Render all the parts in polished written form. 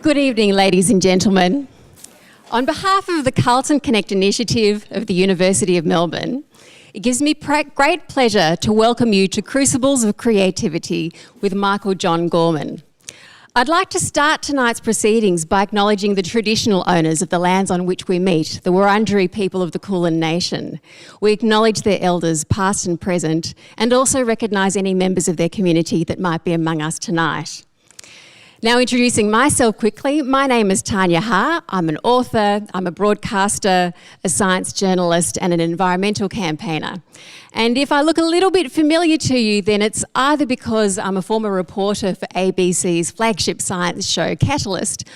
Good evening, ladies and gentlemen. On behalf of the Carlton Connect initiative of the University of Melbourne, it gives me great pleasure to welcome you to Crucibles of Creativity with Michael John Gorman. I'd like to start tonight's proceedings by acknowledging the traditional owners of the lands on which we meet, the Wurundjeri people of the Kulin Nation. We acknowledge their elders, past and present, and also recognise any members of their community that might be among us tonight. Now, introducing myself quickly, my name is Tanya Ha. I'm an author, I'm a broadcaster, a science journalist, and an environmental campaigner. And if I look a little bit familiar to you, then it's either because I'm a former reporter for ABC's flagship science show, Catalyst,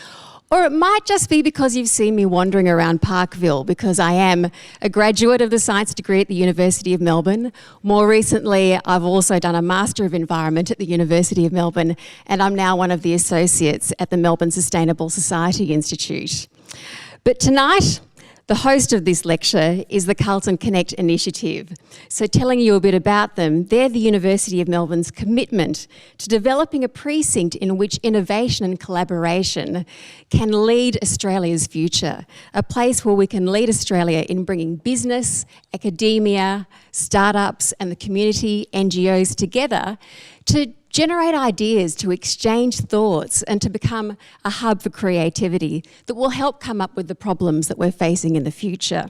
or it might just be because you've seen me wandering around Parkville, because I am a graduate of the science degree at the University of Melbourne. More recently, I've also done a Master of Environment at the University of Melbourne, and I'm now one of the associates at the Melbourne Sustainable Society Institute. But tonight, the host of this lecture is the Carlton Connect initiative. So telling you a bit about them, they're the University of Melbourne's commitment to developing a precinct in which innovation and collaboration can lead Australia's future, a place where we can lead Australia in bringing business, academia, startups and the community, NGOs together to generate ideas, to exchange thoughts and to become a hub for creativity that will help come up with the problems that we're facing in the future.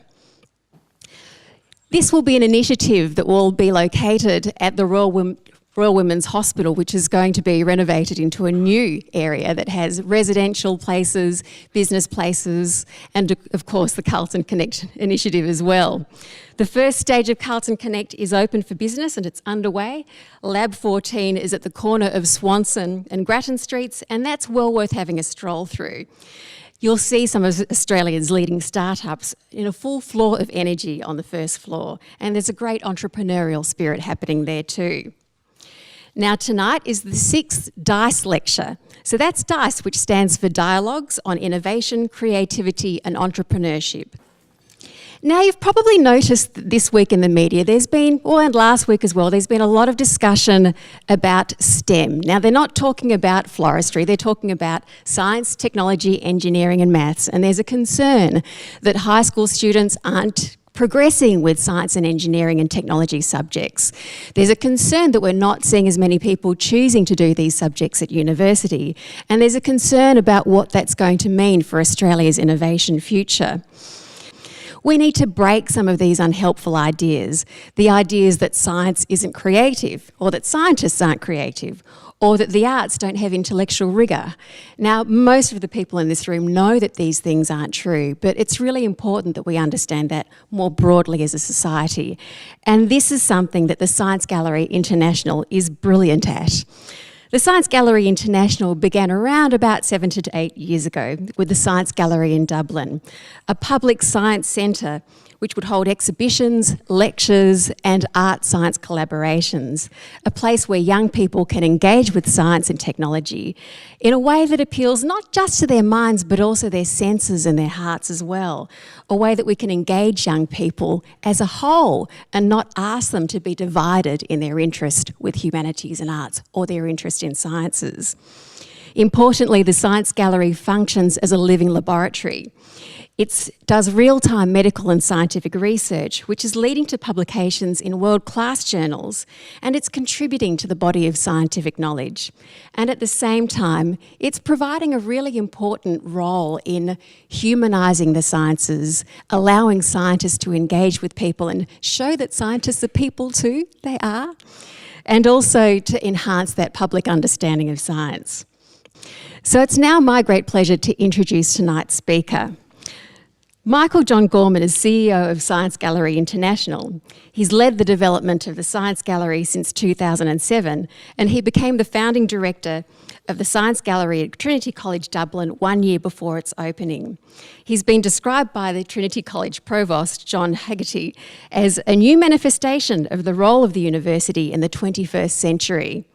This will be an initiative that will be located at the Royal Women's Hospital, which is going to be renovated into a new area that has residential places, business places, and of course the Carlton Connect initiative as well. The first stage of Carlton Connect is open for business and it's underway. Lab 14 is at the corner of Swanson and Grattan Streets, and that's well worth having a stroll through. You'll see some of Australia's leading startups in a full floor of energy on the first floor, and there's a great entrepreneurial spirit happening there too. Now tonight is the 6th DICE lecture. So that's DICE, which stands for Dialogues on Innovation, Creativity and Entrepreneurship. Now you've probably noticed that this week in the media there's been, and last week as well, there's been a lot of discussion about STEM. Now they're not talking about floristry, they're talking about science, technology, engineering and maths, and there's a concern that high school students aren't progressing with science and engineering and technology subjects. There's a concern that we're not seeing as many people choosing to do these subjects at university, and there's a concern about what that's going to mean for Australia's innovation future. We need to break some of these unhelpful ideas, the ideas that science isn't creative, or that scientists aren't creative, or that the arts don't have intellectual rigour. Now, most of the people in this room know that these things aren't true, but it's really important that we understand that more broadly as a society. And this is something that the Science Gallery International is brilliant at. The Science Gallery International began around about 7 to 8 years ago with the Science Gallery in Dublin, a public science centre which would hold exhibitions, lectures and art science collaborations, a place where young people can engage with science and technology in a way that appeals not just to their minds but also their senses and their hearts as well, a way that we can engage young people as a whole and not ask them to be divided in their interest with humanities and arts or their interest in sciences. Importantly, the Science Gallery functions as a living laboratory. It does real-time medical and scientific research, which is leading to publications in world-class journals, and it's contributing to the body of scientific knowledge. And at the same time, it's providing a really important role in humanising the sciences, allowing scientists to engage with people and show that scientists are people too, they are, and also to enhance that public understanding of science. So it's now my great pleasure to introduce tonight's speaker. Michael John Gorman is CEO of Science Gallery International. He's led the development of the Science Gallery since 2007, and he became the founding director of the Science Gallery at Trinity College Dublin 1 year before its opening. He's been described by the Trinity College Provost, John Haggerty, as a new manifestation of the role of the university in the 21st century.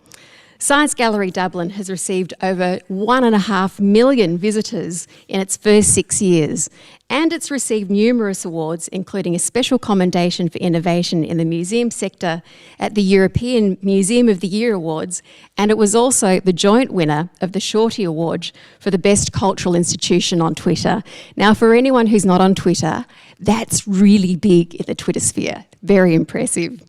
Science Gallery Dublin has received over 1.5 million visitors in its first 6 years, and it's received numerous awards, including a special commendation for innovation in the museum sector at the European Museum of the Year Awards, and it was also the joint winner of the Shorty Award for the Best Cultural Institution on Twitter. Now, for anyone who's not on Twitter, that's really big in the Twitter sphere. Very impressive.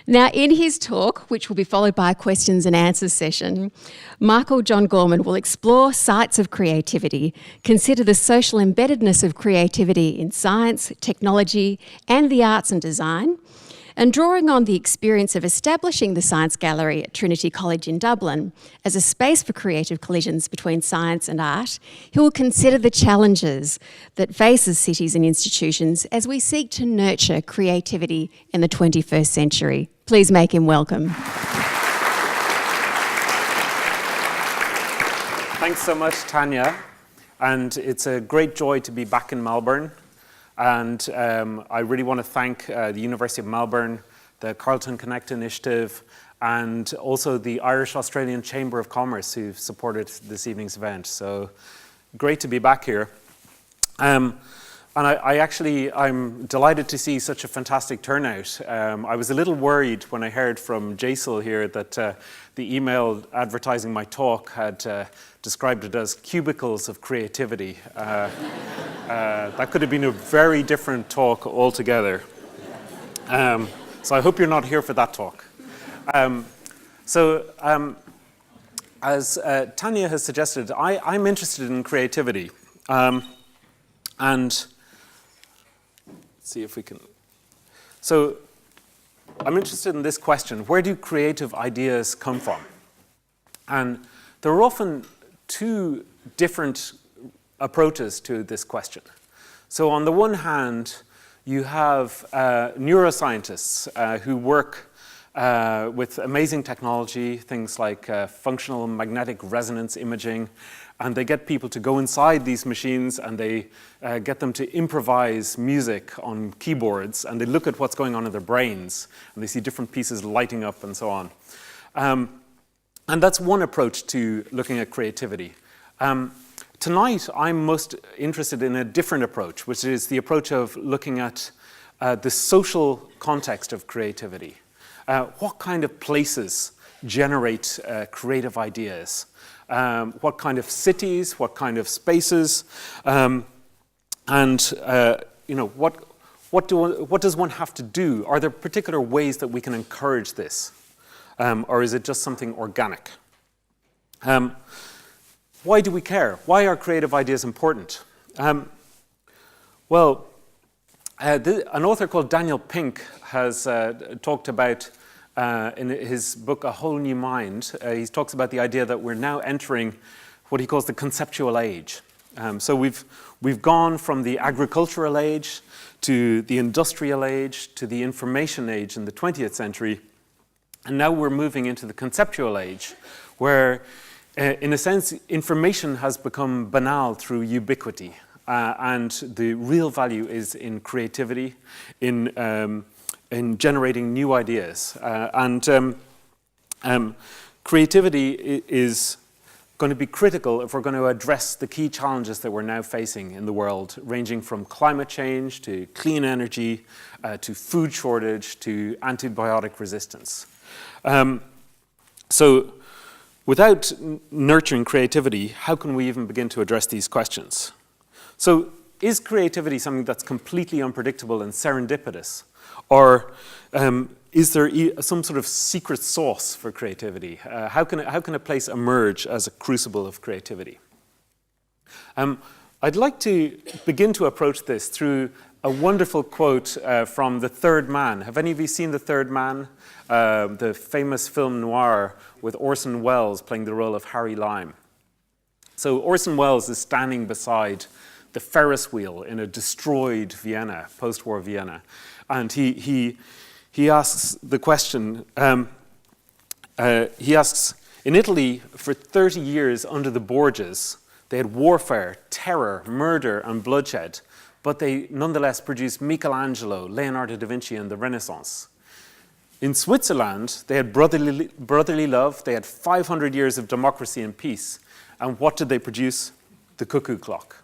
Now, in his talk, which will be followed by a questions and answers session, Michael John Gorman will explore sites of creativity, consider the social embeddedness of creativity in science, technology, and the arts and design, and drawing on the experience of establishing the Science Gallery at Trinity College in Dublin as a space for creative collisions between science and art, he will consider the challenges that faces cities and institutions as we seek to nurture creativity in the 21st century. Please make him welcome. Thanks so much, Tanya. And it's a great joy to be back in Melbourne. And I really want to thank the University of Melbourne, the Carlton Connect initiative, and also the Irish-Australian Chamber of Commerce who've supported this evening's event. So great to be back here. And I'm delighted to see such a fantastic turnout. I was a little worried when I heard from Jaisal here that the email advertising my talk had described it as cubicles of creativity. That could have been a very different talk altogether. So I hope you're not here for that talk. As Tanya has suggested, I'm interested in creativity. And let's see if we can. So I'm interested in this question: where do creative ideas come from? And there are often two different approaches to this question. So on the one hand, you have neuroscientists who work with amazing technology, things like functional magnetic resonance imaging, and they get people to go inside these machines and they get them to improvise music on keyboards, and they look at what's going on in their brains and they see different pieces lighting up and so on. And that's one approach to looking at creativity. Tonight, I'm most interested in a different approach, which is the approach of looking at the social context of creativity. What kind of places generate creative ideas? What kind of cities? What kind of spaces? What does one have to do? Are there particular ways that we can encourage this? Or is it just something organic? Why do we care? Why are creative ideas important? An author called Daniel Pink has talked about, in his book, A Whole New Mind, he talks about the idea that we're now entering what he calls the conceptual age. So we've gone from the agricultural age to the industrial age to the information age in the 20th century. And now we're moving into the conceptual age, where, in a sense, information has become banal through ubiquity. And the real value is in creativity, in generating new ideas. Creativity is going to be critical if we're going to address the key challenges that we're now facing in the world, ranging from climate change to clean energy, to food shortage, to antibiotic resistance. So without nurturing creativity, how can we even begin to address these questions? So is creativity something that's completely unpredictable and serendipitous? Or is there some sort of secret sauce for creativity? How can a place emerge as a crucible of creativity? I'd like to begin to approach this through a wonderful quote from The Third Man. Have any of you seen The Third Man? The famous film noir with Orson Welles playing the role of Harry Lime. So Orson Welles is standing beside the Ferris wheel in a destroyed Vienna, post-war Vienna. And he asks the question, he asks, in Italy, for 30 years under the Borgias, they had warfare, terror, murder, and bloodshed, but they nonetheless produced Michelangelo, Leonardo da Vinci, and the Renaissance. In Switzerland, they had brotherly love, they had 500 years of democracy and peace. And what did they produce? The cuckoo clock.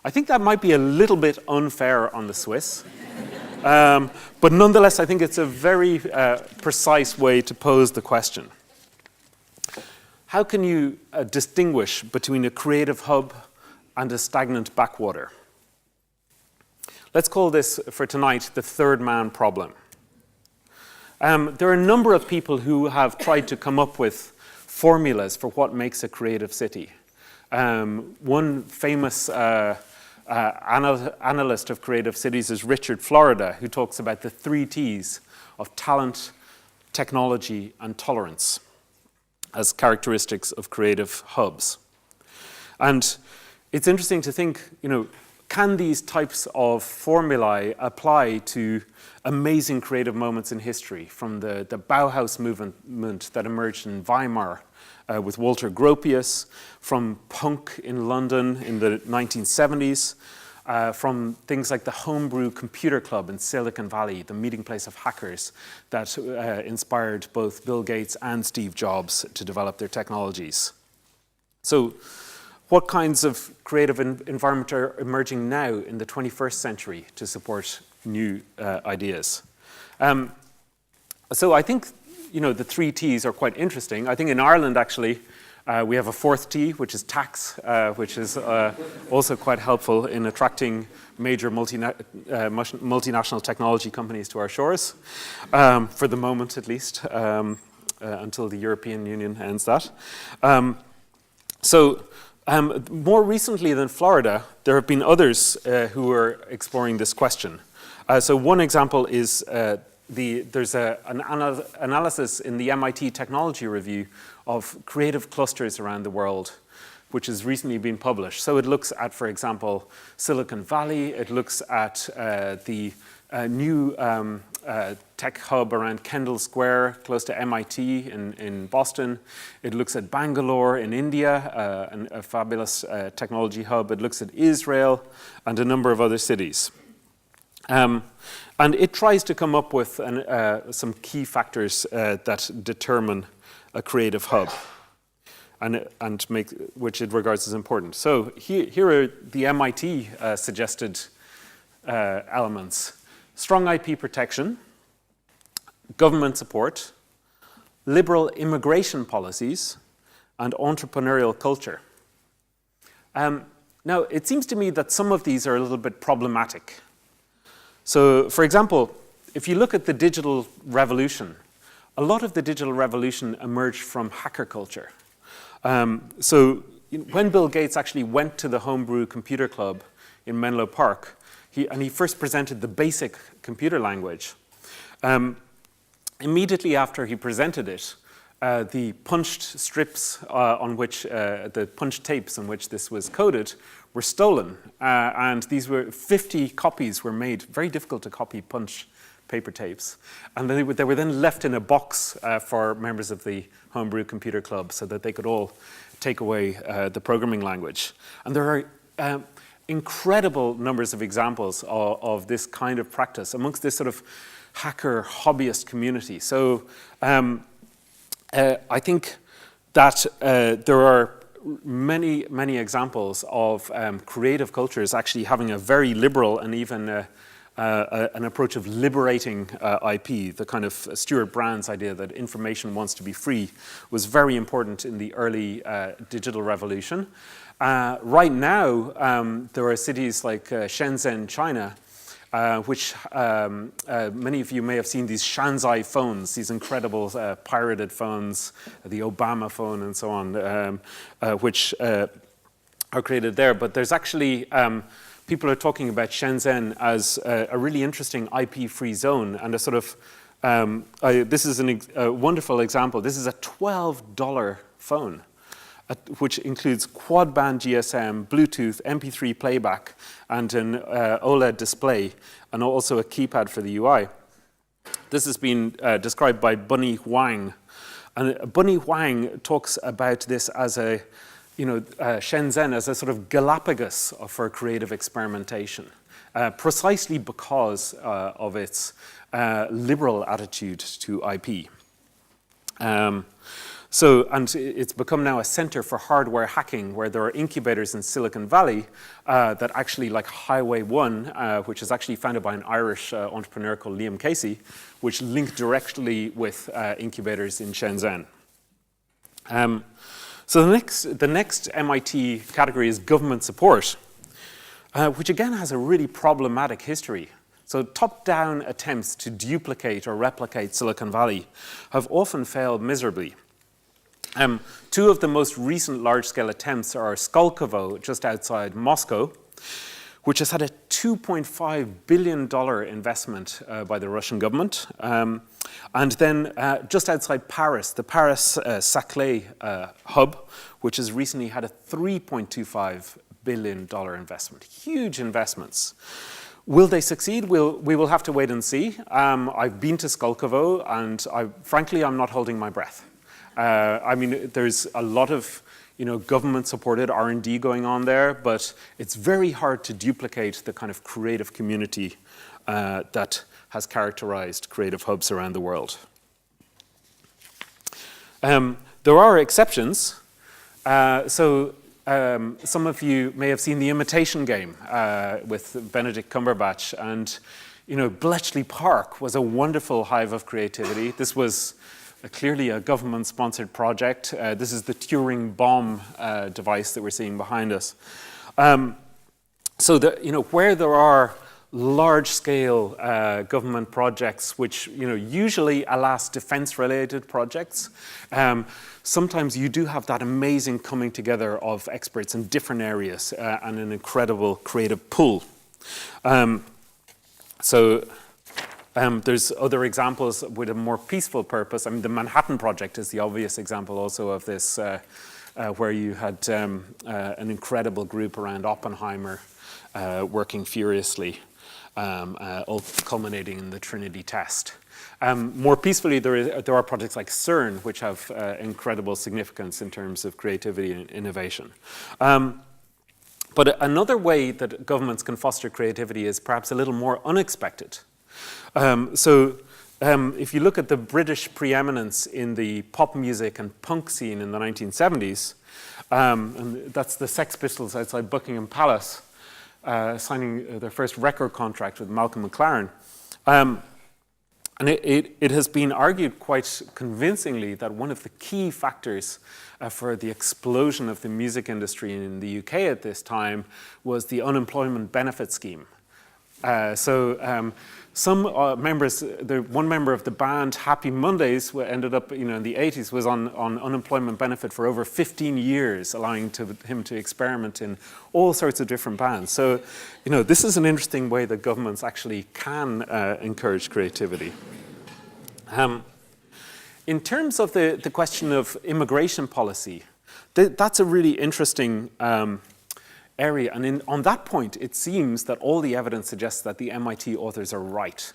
I think that might be a little bit unfair on the Swiss. But nonetheless, I think it's a very precise way to pose the question. How can you distinguish between a creative hub and a stagnant backwater? Let's call this, for tonight, the third man problem. There are a number of people who have tried to come up with formulas for what makes a creative city. One famous analyst of creative cities is Richard Florida, who talks about the 3 T's of talent, technology, and tolerance as characteristics of creative hubs. And it's interesting to think, can these types of formulae apply to amazing creative moments in history, from the Bauhaus movement that emerged in Weimar with Walter Gropius, from punk in London in the 1970s, from things like the Homebrew Computer Club in Silicon Valley, the meeting place of hackers that inspired both Bill Gates and Steve Jobs to develop their technologies. So, what kinds of creative environment are emerging now in the 21st century to support new ideas? So I think, the 3 T's are quite interesting. I think in Ireland, actually, we have a 4th T, which is tax, which is also quite helpful in attracting major multinational technology companies to our shores, for the moment at least, until the European Union ends that. More recently than Florida, there have been others who are exploring this question. So one example is there's an analysis in the MIT Technology Review of creative clusters around the world, which has recently been published. So it looks at, for example, Silicon Valley. It looks at the new tech hub around Kendall Square, close to MIT in Boston. It looks at Bangalore in India, a fabulous technology hub. It looks at Israel and a number of other cities. And it tries to come up with some key factors that determine a creative hub and make which it regards as important. So here are the MIT suggested elements. Strong IP protection, government support, liberal immigration policies, and entrepreneurial culture. Now, it seems to me that some of these are a little bit problematic. So, for example, if you look at the digital revolution, a lot of the digital revolution emerged from hacker culture. When Bill Gates actually went to the Homebrew Computer Club in Menlo Park, he first presented the basic computer language. Immediately after he presented it, the punched strips on which, the punched tapes on which this was coded were stolen. And these were 50 copies were made, very difficult to copy punch paper tapes. And they were then left in a box for members of the Homebrew Computer Club so that they could all take away the programming language. And there are incredible numbers of examples of this kind of practice amongst this sort of hacker hobbyist community. So I think that there are many, many examples of creative cultures actually having a very liberal and even an approach of liberating IP. The kind of Stuart Brand's idea that information wants to be free was very important in the early digital revolution. Right now, there are cities like Shenzhen, China, which many of you may have seen these Shanzai phones, these incredible pirated phones, the Obama phone and so on, which are created there. But there's actually, people are talking about Shenzhen as a really interesting IP-free zone and a sort of, this is a wonderful example. This is a $12 phone, which includes quad-band GSM, Bluetooth, MP3 playback, and an OLED display, and also a keypad for the UI. This has been described by Bunny Huang. And Bunny Huang talks about this as Shenzhen as a sort of Galapagos for creative experimentation. precisely because of its liberal attitude to IP. And it's become now a center for hardware hacking, where there are incubators in Silicon Valley that actually, like Highway 1, which is actually founded by an Irish entrepreneur called Liam Casey, which link directly with incubators in Shenzhen. So the next MIT category is government support, which again has a really problematic history. So top-down attempts to duplicate or replicate Silicon Valley have often failed miserably. Two of the most recent large-scale attempts are Skolkovo, just outside Moscow, which has had a $2.5 billion investment by the Russian government. And then just outside Paris, the Paris Saclay hub, which has recently had a $3.25 billion investment. Huge investments. Will they succeed? We will have to wait and see. I've been to Skolkovo, and frankly, I'm not holding my breath. I mean, there's a lot of government-supported R&D going on there, but it's very hard to duplicate the kind of creative community that has characterized creative hubs around the world. There are exceptions. Some of you may have seen The Imitation Game with Benedict Cumberbatch, and Bletchley Park was a wonderful hive of creativity. This was clearly a government-sponsored project. This is the Turing bomb device that we're seeing behind us. Where there are large-scale government projects, which usually, alas, defense-related projects, sometimes you do have that amazing coming together of experts in different areas and an incredible creative pool. There's other examples with a more peaceful purpose. I mean, the Manhattan Project is the obvious example also of this, where you had an incredible group around Oppenheimer working furiously, all culminating in the Trinity test. More peacefully, there are projects like CERN, which have incredible significance in terms of creativity and innovation. But another way that governments can foster creativity is perhaps a little more unexpected. If you look at the British preeminence in the pop music and punk scene in the 1970s, and that's the Sex Pistols outside Buckingham Palace, signing their first record contract with Malcolm McLaren. And it has been argued quite convincingly that one of the key factors for the explosion of the music industry in the UK at this time was the unemployment benefit scheme. Some members, one member of the band Happy Mondays ended up, in the 80s, was on unemployment benefit for over 15 years, allowing him to experiment in all sorts of different bands. So, this is an interesting way that governments actually can encourage creativity. In terms of the question of immigration policy, that's a really interesting area. And on that point, it seems that all the evidence suggests that the MIT authors are right.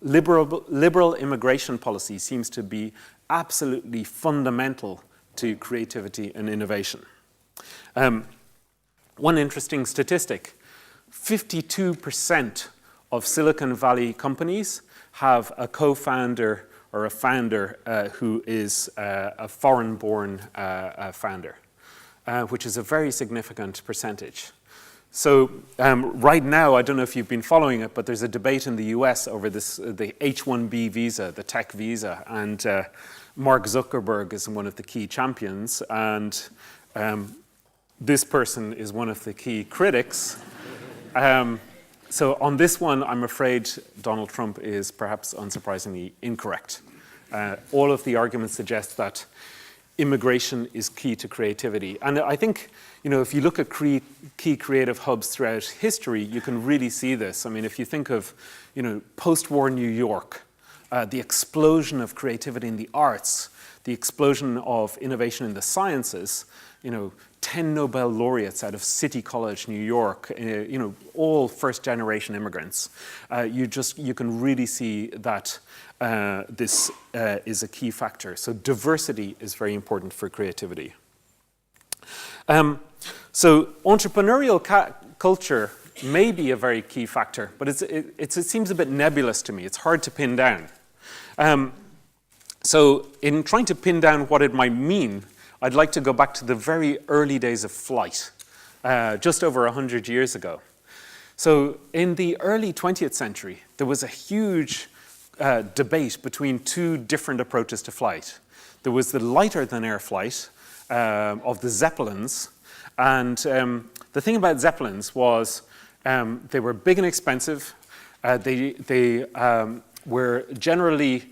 Liberal immigration policy seems to be absolutely fundamental to creativity and innovation. One interesting statistic, 52% of Silicon Valley companies have a co-founder or a founder who is a foreign-born founder. Which is a very significant percentage. So right now, I don't know if you've been following it, but there's a debate in the US over the H-1B visa, the tech visa, and Mark Zuckerberg is one of the key champions, and this person is one of the key critics. So on this one, I'm afraid Donald Trump is perhaps unsurprisingly incorrect. All of the arguments suggest that immigration is key to creativity. And I think, if you look at key creative hubs throughout history, you can really see this. I mean, if you think of, post-war New York, the explosion of creativity in the arts, the explosion of innovation in the sciences, 10 Nobel laureates out of City College, New York, all first-generation immigrants. You can really see that this is a key factor. So diversity is very important for creativity. So entrepreneurial culture may be a very key factor, but it seems a bit nebulous to me. It's hard to pin down. So in trying to pin down what it might mean, I'd like to go back to the very early days of flight, just over 100 years ago. So in the early 20th century, there was a huge debate between two different approaches to flight. There was the lighter-than-air flight of the Zeppelins, and the thing about Zeppelins was they were big and expensive. They were generally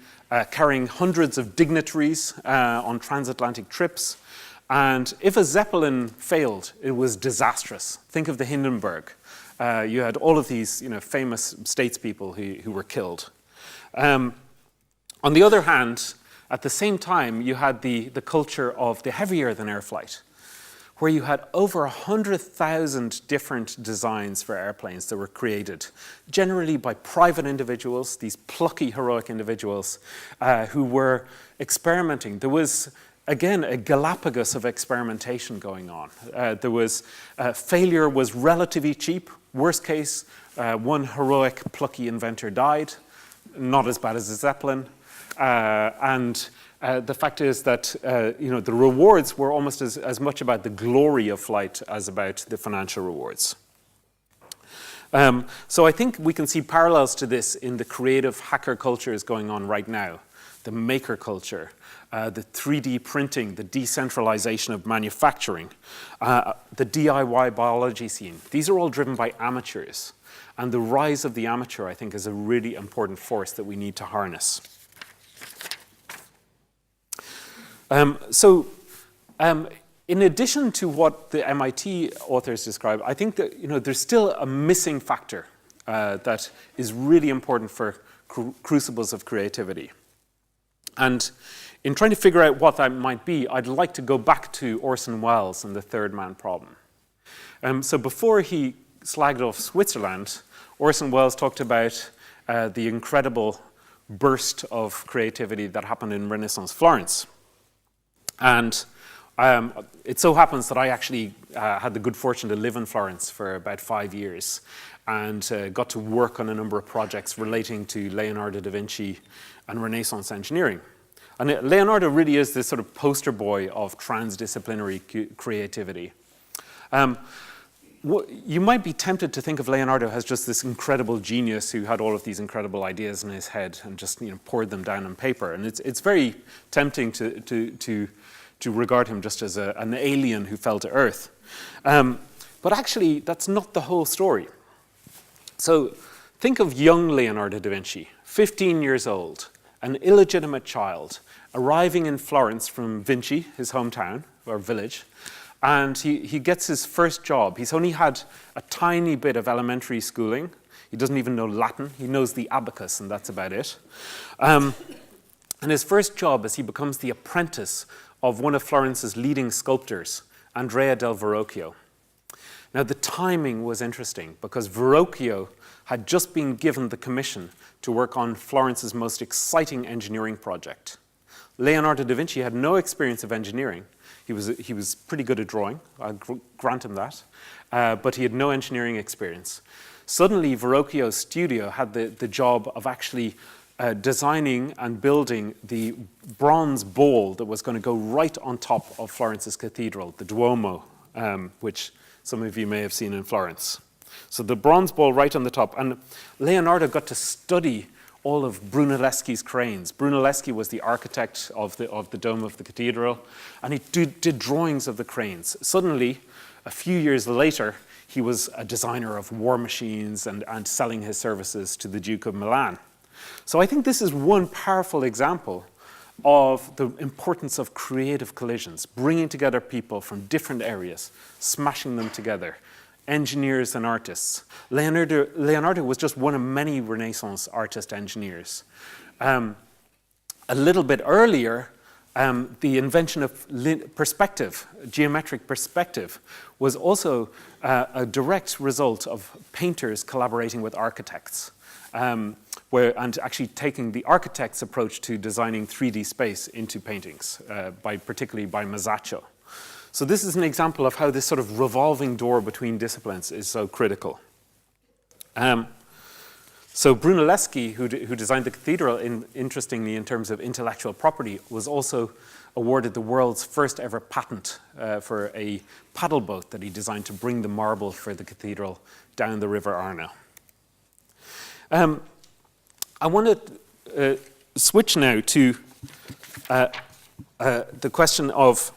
carrying hundreds of dignitaries on transatlantic trips. And if a Zeppelin failed, it was disastrous. Think of the Hindenburg. You had all of these famous statespeople who were killed. On the other hand, at the same time, you had the culture of the heavier-than-air flight, where you had over 100,000 different designs for airplanes that were created, generally by private individuals, these plucky, heroic individuals who were experimenting. There was, again, a Galapagos of experimentation going on. Failure was relatively cheap. Worst case, one heroic, plucky inventor died. Not as bad as a Zeppelin. The fact is that the rewards were almost as much about the glory of flight as about the financial rewards. So I think we can see parallels to this in the creative hacker cultures going on right now. The maker culture, the 3D printing, the decentralization of manufacturing, the DIY biology scene. These are all driven by amateurs. And the rise of the amateur, I think, is a really important force that we need to harness. In addition to what the MIT authors describe, I think that there's still a missing factor that is really important for crucibles of creativity. And in trying to figure out what that might be, I'd like to go back to Orson Welles and the third man problem. So before he slagged off Switzerland, Orson Welles talked about the incredible burst of creativity that happened in Renaissance Florence. And it so happens that I actually had the good fortune to live in Florence for about 5 years and got to work on a number of projects relating to Leonardo da Vinci and Renaissance engineering. And Leonardo really is this sort of poster boy of transdisciplinary creativity. You might be tempted to think of Leonardo as just this incredible genius who had all of these incredible ideas in his head and just poured them down on paper. And it's very tempting to regard him just as an alien who fell to earth. But actually, that's not the whole story. So think of young Leonardo da Vinci, 15 years old, an illegitimate child, arriving in Florence from Vinci, his hometown or village. And he gets his first job. He's only had a tiny bit of elementary schooling. He doesn't even know Latin. He knows the abacus, and that's about it. And his first job is he becomes the apprentice of one of Florence's leading sculptors, Andrea del Verrocchio. Now, the timing was interesting because Verrocchio had just been given the commission to work on Florence's most exciting engineering project. Leonardo da Vinci had no experience of engineering. He was pretty good at drawing, I'll grant him that, but he had no engineering experience. Suddenly, Verrocchio's studio had the job of actually designing and building the bronze bowl that was going to go right on top of Florence's cathedral, the Duomo, which some of you may have seen in Florence. So the bronze bowl right on the top. And Leonardo got to study all of Brunelleschi's cranes. Brunelleschi was the architect of the dome of the cathedral, and he did drawings of the cranes. Suddenly, a few years later, he was a designer of war machines and selling his services to the Duke of Milan. So I think this is one powerful example of the importance of creative collisions, bringing together people from different areas, smashing them together. Engineers and artists. Leonardo was just one of many Renaissance artist engineers. A little bit earlier, the invention of perspective, geometric perspective, was also a direct result of painters collaborating with architects, and actually taking the architect's approach to designing 3D space into paintings, particularly by Masaccio. So this is an example of how this sort of revolving door between disciplines is so critical. So Brunelleschi, who designed the cathedral, interestingly in terms of intellectual property, was also awarded the world's first ever patent for a paddle boat that he designed to bring the marble for the cathedral down the River Arno. I want to switch now to the question of,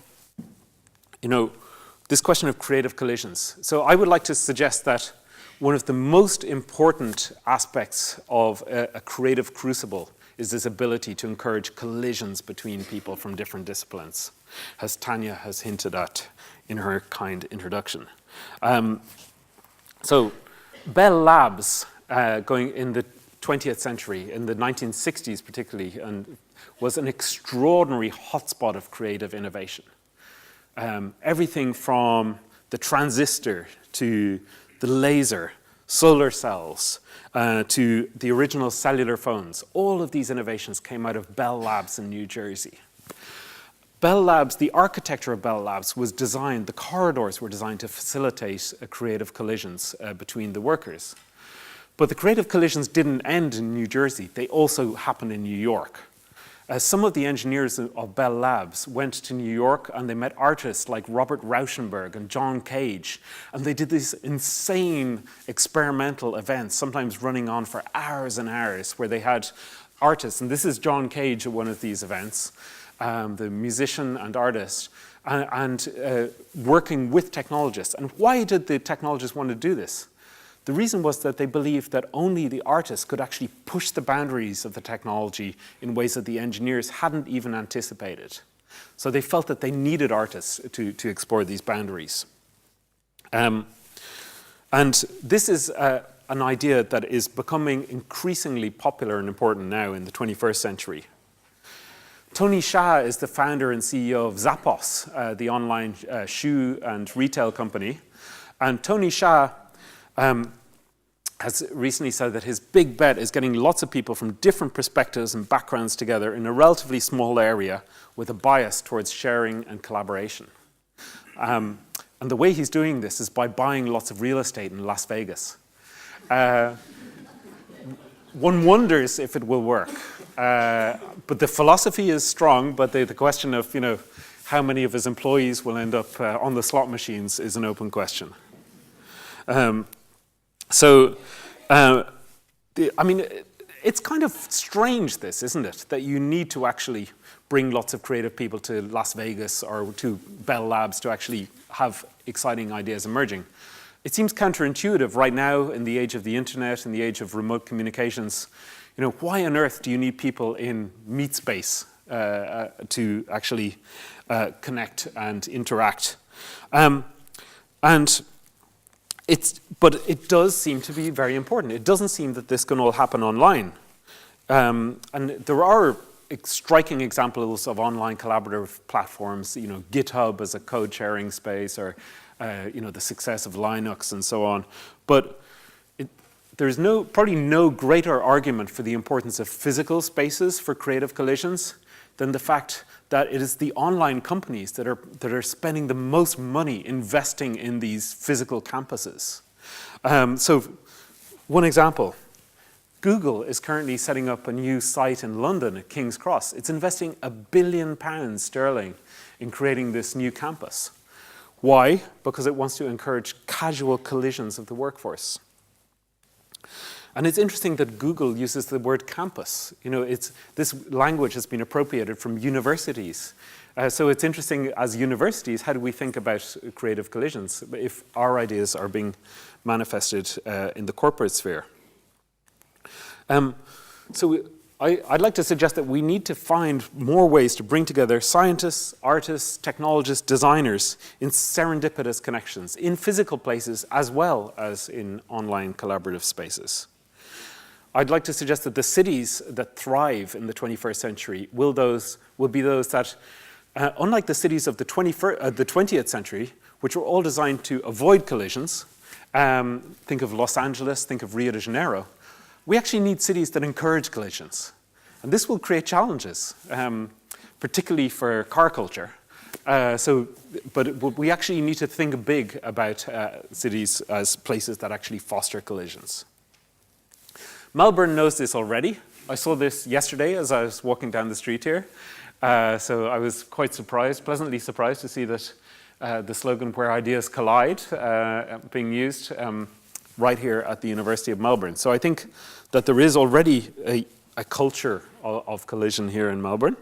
this question of creative collisions. So I would like to suggest that one of the most important aspects of a creative crucible is this ability to encourage collisions between people from different disciplines, as Tanya has hinted at in her kind introduction. So Bell Labs, going in the 20th century, in the 1960s particularly, and was an extraordinary hotspot of creative innovation. Everything from the transistor to the laser, solar cells, to the original cellular phones. All of these innovations came out of Bell Labs in New Jersey. Bell Labs, the architecture of Bell Labs was designed, the corridors were designed to facilitate creative collisions between the workers. But the creative collisions didn't end in New Jersey. They also happened in New York. Some of the engineers of Bell Labs went to New York and they met artists like Robert Rauschenberg and John Cage, and they did these insane experimental events, sometimes running on for hours and hours, where they had artists, and this is John Cage at one of these events, the musician and artist, and working with technologists. And why did the technologists want to do this? The reason was that they believed that only the artists could actually push the boundaries of the technology in ways that the engineers hadn't even anticipated. So they felt that they needed artists to explore these boundaries. And this is an idea that is becoming increasingly popular and important now in the 21st century. Tony Xia is the founder and CEO of Zappos, the online shoe and retail company. And Tony Xia has recently said that his big bet is getting lots of people from different perspectives and backgrounds together in a relatively small area with a bias towards sharing and collaboration. And the way he's doing this is by buying lots of real estate in Las Vegas. One wonders if it will work. But the philosophy is strong, but the question of, how many of his employees will end up on the slot machines is an open question. It's kind of strange, this, isn't it? That you need to actually bring lots of creative people to Las Vegas or to Bell Labs to actually have exciting ideas emerging. It seems counterintuitive right now in the age of the internet, in the age of remote communications. Why on earth do you need people in meet space to actually connect and interact? But it does seem to be very important. It doesn't seem that this can all happen online. And there are striking examples of online collaborative platforms, GitHub as a code sharing space, or the success of Linux and so on. But there's probably no greater argument for the importance of physical spaces for creative collisions than the fact that it is the online companies that are spending the most money investing in these physical campuses. So one example, Google is currently setting up a new site in London at King's Cross. It's investing £1 billion in creating this new campus. Why? Because it wants to encourage casual collisions of the workforce. And it's interesting that Google uses the word campus. This language has been appropriated from universities. So it's interesting, as universities, how do we think about creative collisions if our ideas are being manifested in the corporate sphere? I'd like to suggest that we need to find more ways to bring together scientists, artists, technologists, designers in serendipitous connections, in physical places as well as in online collaborative spaces. I'd like to suggest that the cities that thrive in the 21st century will be those that, unlike the cities of the 20th century, which were all designed to avoid collisions, think of Los Angeles, think of Rio de Janeiro, we actually need cities that encourage collisions. And this will create challenges, particularly for car culture. But we actually need to think big about cities as places that actually foster collisions. Melbourne knows this already. I saw this yesterday as I was walking down the street here. So I was quite surprised, pleasantly surprised to see that the slogan "Where Ideas Collide" being used right here at the University of Melbourne. So I think that there is already a culture of collision here in Melbourne.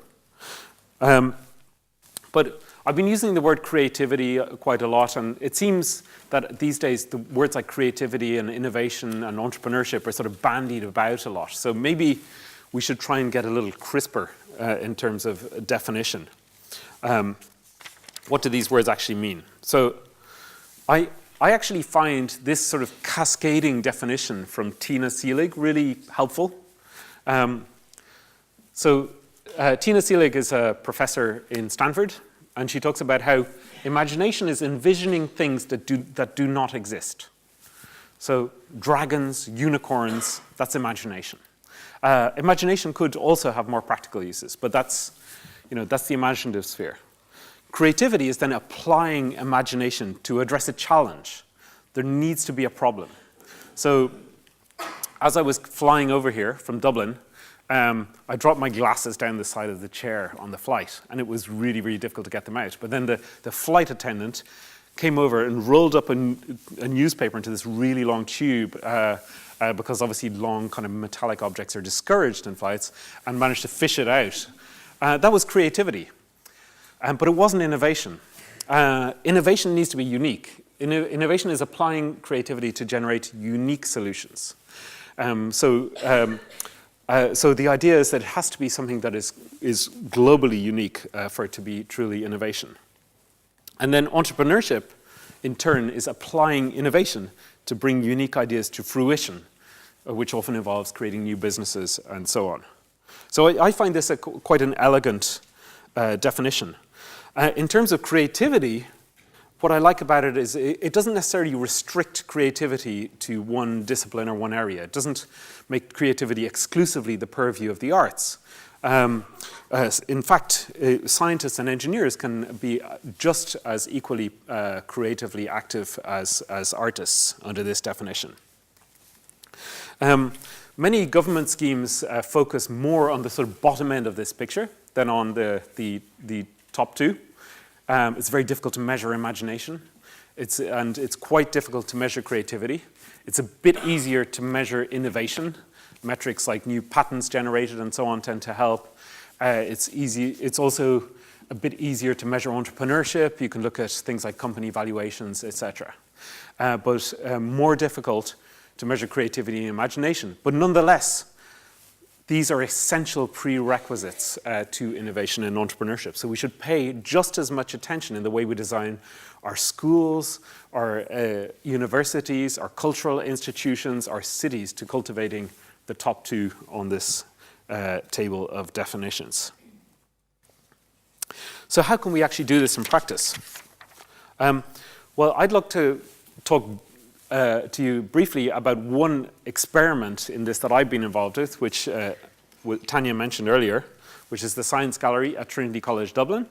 But I've been using the word creativity quite a lot, and it seems that these days the words like creativity and innovation and entrepreneurship are sort of bandied about a lot. So maybe we should try and get a little crisper in terms of definition. What do these words actually mean? So I actually find this sort of cascading definition from Tina Seelig really helpful. Tina Seelig is a professor in Stanford, and she talks about how imagination is envisioning things that do not exist. So dragons, unicorns, that's imagination. Imagination could also have more practical uses, but that's the imaginative sphere. Creativity is then applying imagination to address a challenge. There needs to be a problem. So as I was flying over here from Dublin, I dropped my glasses down the side of the chair on the flight, and it was really, really difficult to get them out. But then the flight attendant came over and rolled up a newspaper into this really long tube, because obviously long kind of metallic objects are discouraged in flights, and managed to fish it out. That was creativity, but it wasn't innovation. Innovation needs to be unique. Innovation is applying creativity to generate unique solutions. So the idea is that it has to be something that is globally unique for it to be truly innovation. And then entrepreneurship, in turn, is applying innovation to bring unique ideas to fruition, which often involves creating new businesses and so on. So I find this quite an elegant definition. In terms of creativity, what I like about it is it doesn't necessarily restrict creativity to one discipline or one area. It doesn't make creativity exclusively the purview of the arts. In fact, scientists and engineers can be just as equally creatively active as artists under this definition. Many government schemes focus more on the sort of bottom end of this picture than on the top two. It's very difficult to measure imagination, and it's quite difficult to measure creativity. It's a bit easier to measure innovation. Metrics like new patents generated and so on tend to help. It's also a bit easier to measure entrepreneurship. You can look at things like company valuations, etc. But more difficult to measure creativity and imagination. But nonetheless, these are essential prerequisites to innovation and entrepreneurship. So we should pay just as much attention in the way we design our schools, our universities, our cultural institutions, our cities to cultivating the top two on this table of definitions. So how can we actually do this in practice? Well, I'd like to talk to you briefly about one experiment in this that I've been involved with, which Tanya mentioned earlier, which is the Science Gallery at Trinity College Dublin,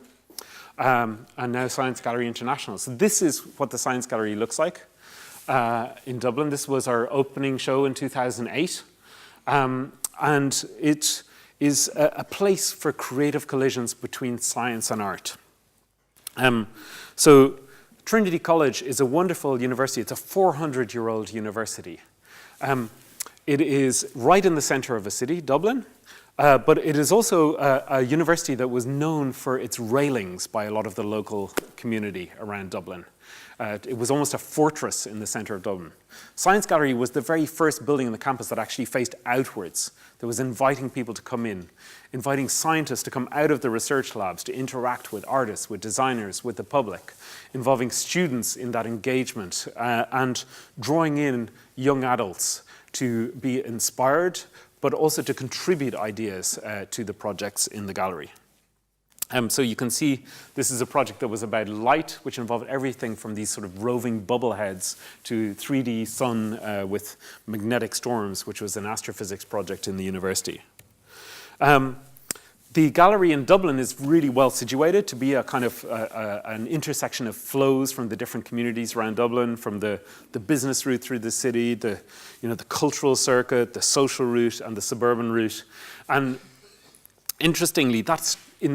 and now Science Gallery International. So this is what the Science Gallery looks like in Dublin. This was our opening show in 2008, and it is a place for creative collisions between science and art. So Trinity College is a wonderful university. It's a 400-year-old university. It is right in the center of a city, Dublin, but it is also a university that was known for its railings by a lot of the local community around Dublin. It was almost a fortress in the center of Dublin. Science Gallery was the very first building on the campus that actually faced outwards, that was inviting people to come in, inviting scientists to come out of the research labs to interact with artists, with designers, with the public, involving students in that engagement, and drawing in young adults to be inspired, but also to contribute ideas to the projects in the gallery. So you can see this is a project that was about light, which involved everything from these sort of roving bubble heads to 3D sun with magnetic storms, which was an astrophysics project in the university. The gallery in Dublin is really well situated to be a kind of an intersection of flows from the different communities around Dublin, from the business route through the city, the cultural circuit, the social route, and the suburban route. And interestingly,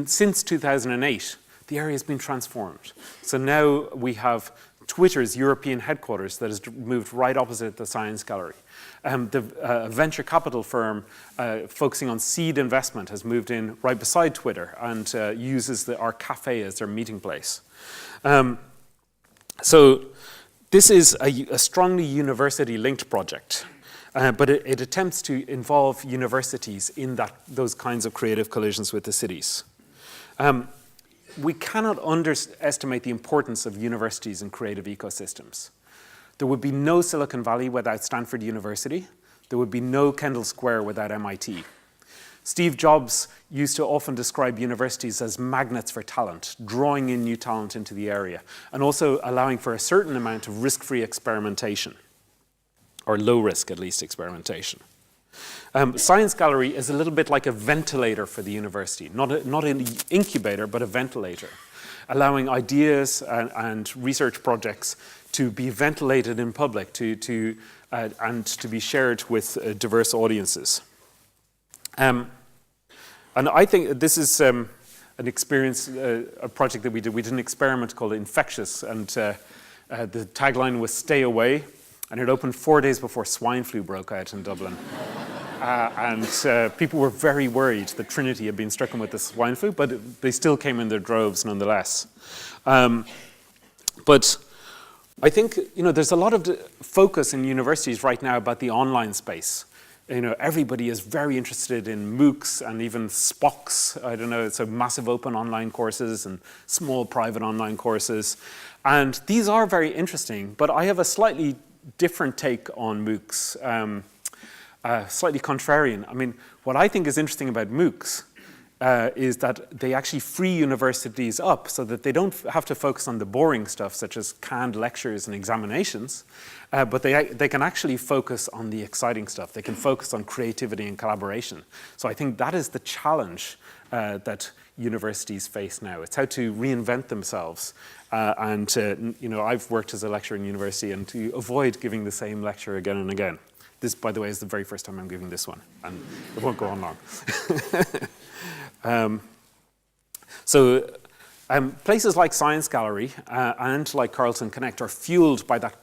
since 2008, the area has been transformed. So now we have Twitter's European headquarters that has moved right opposite the Science Gallery. The venture capital firm focusing on seed investment has moved in right beside Twitter and uses our cafe as their meeting place. So this is a strongly university-linked project, but it attempts to involve universities in those kinds of creative collisions with the cities. We cannot underestimate the importance of universities in creative ecosystems. There would be no Silicon Valley without Stanford University. There would be no Kendall Square without MIT. Steve Jobs used to often describe universities as magnets for talent, drawing in new talent into the area, and also allowing for a certain amount of risk-free experimentation, or low-risk, at least, experimentation. Science Gallery is a little bit like a ventilator for the university, not an incubator, but a ventilator, allowing ideas and research projects to be ventilated in public and to be shared with diverse audiences. And I think this is an experience, a project that we did. We did an experiment called Infectious, and the tagline was "Stay away," and it opened 4 days before swine flu broke out in Dublin. And people were very worried that Trinity had been stricken with the swine flu, but they still came in their droves nonetheless. But I think there's a lot of focus in universities right now about the online space. Everybody is very interested in MOOCs and even SPOCs. I don't know, so massive open online courses and small private online courses. And these are very interesting, but I have a slightly different take on MOOCs. Slightly contrarian. I mean, what I think is interesting about MOOCs is that they actually free universities up so that they don't have to focus on the boring stuff, such as canned lectures and examinations, but they can actually focus on the exciting stuff. They can focus on creativity and collaboration. So I think that is the challenge that universities face now. It's how to reinvent themselves. I've worked as a lecturer in university, and to avoid giving the same lecture again and again. This, by the way, is the very first time I'm giving this one, and it won't go on long. Places like Science Gallery and like Carlton Connect are fueled by that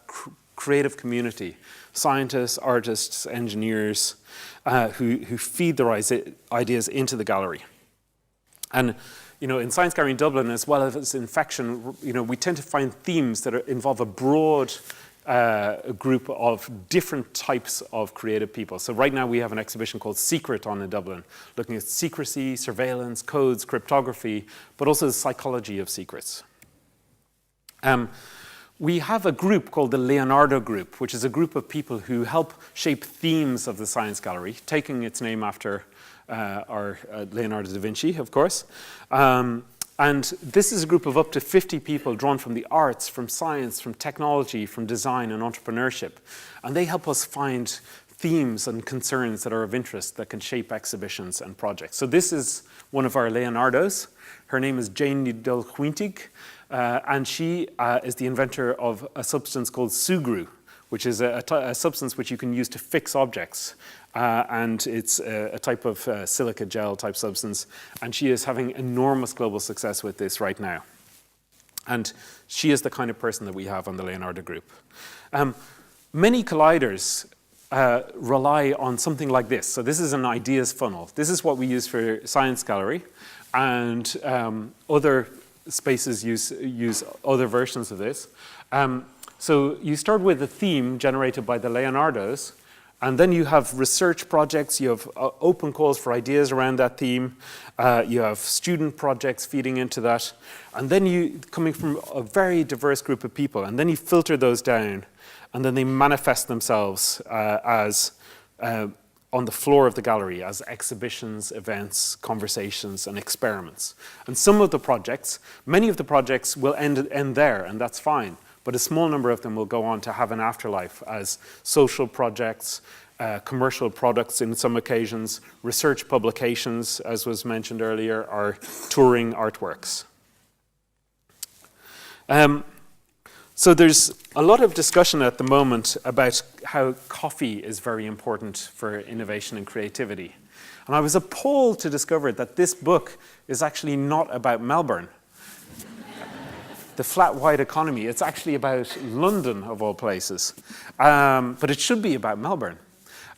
creative community, scientists, artists, engineers, who feed their ideas into the gallery. And in Science Gallery in Dublin, as well as Infection, we tend to find themes that involve a broad a group of different types of creative people. So right now we have an exhibition called Secret on in Dublin, looking at secrecy, surveillance, codes, cryptography, but also the psychology of secrets. We have a group called the Leonardo Group, which is a group of people who help shape themes of the Science Gallery, taking its name after our Leonardo da Vinci, of course. And this is a group of up to 50 people drawn from the arts, from science, from technology, from design and entrepreneurship. And they help us find themes and concerns that are of interest that can shape exhibitions and projects. So this is one of our Leonardos. Her name is Jane Nidal-Huintig, and she is the inventor of a substance called Sugru, which is a substance which you can use to fix objects. And it's a type of silica gel type substance. And she is having enormous global success with this right now. And she is the kind of person that we have on the Leonardo Group. Many colliders rely on something like this. So this is an ideas funnel. This is what we use for Science Gallery. And other spaces use other versions of this. So you start with a theme generated by the Leonardos. And then you have research projects, you have open calls for ideas around that theme, you have student projects feeding into that, and then coming from a very diverse group of people, and then you filter those down, and then they manifest themselves as on the floor of the gallery as exhibitions, events, conversations, and experiments. And some of the projects, many of the projects will end there, and that's fine. But a small number of them will go on to have an afterlife as social projects, commercial products in some occasions, research publications, as was mentioned earlier, or touring artworks. So there's a lot of discussion at the moment about how coffee is very important for innovation and creativity. And I was appalled to discover that this book is actually not about Melbourne, the flat white economy. It's actually about London, of all places. But it should be about Melbourne.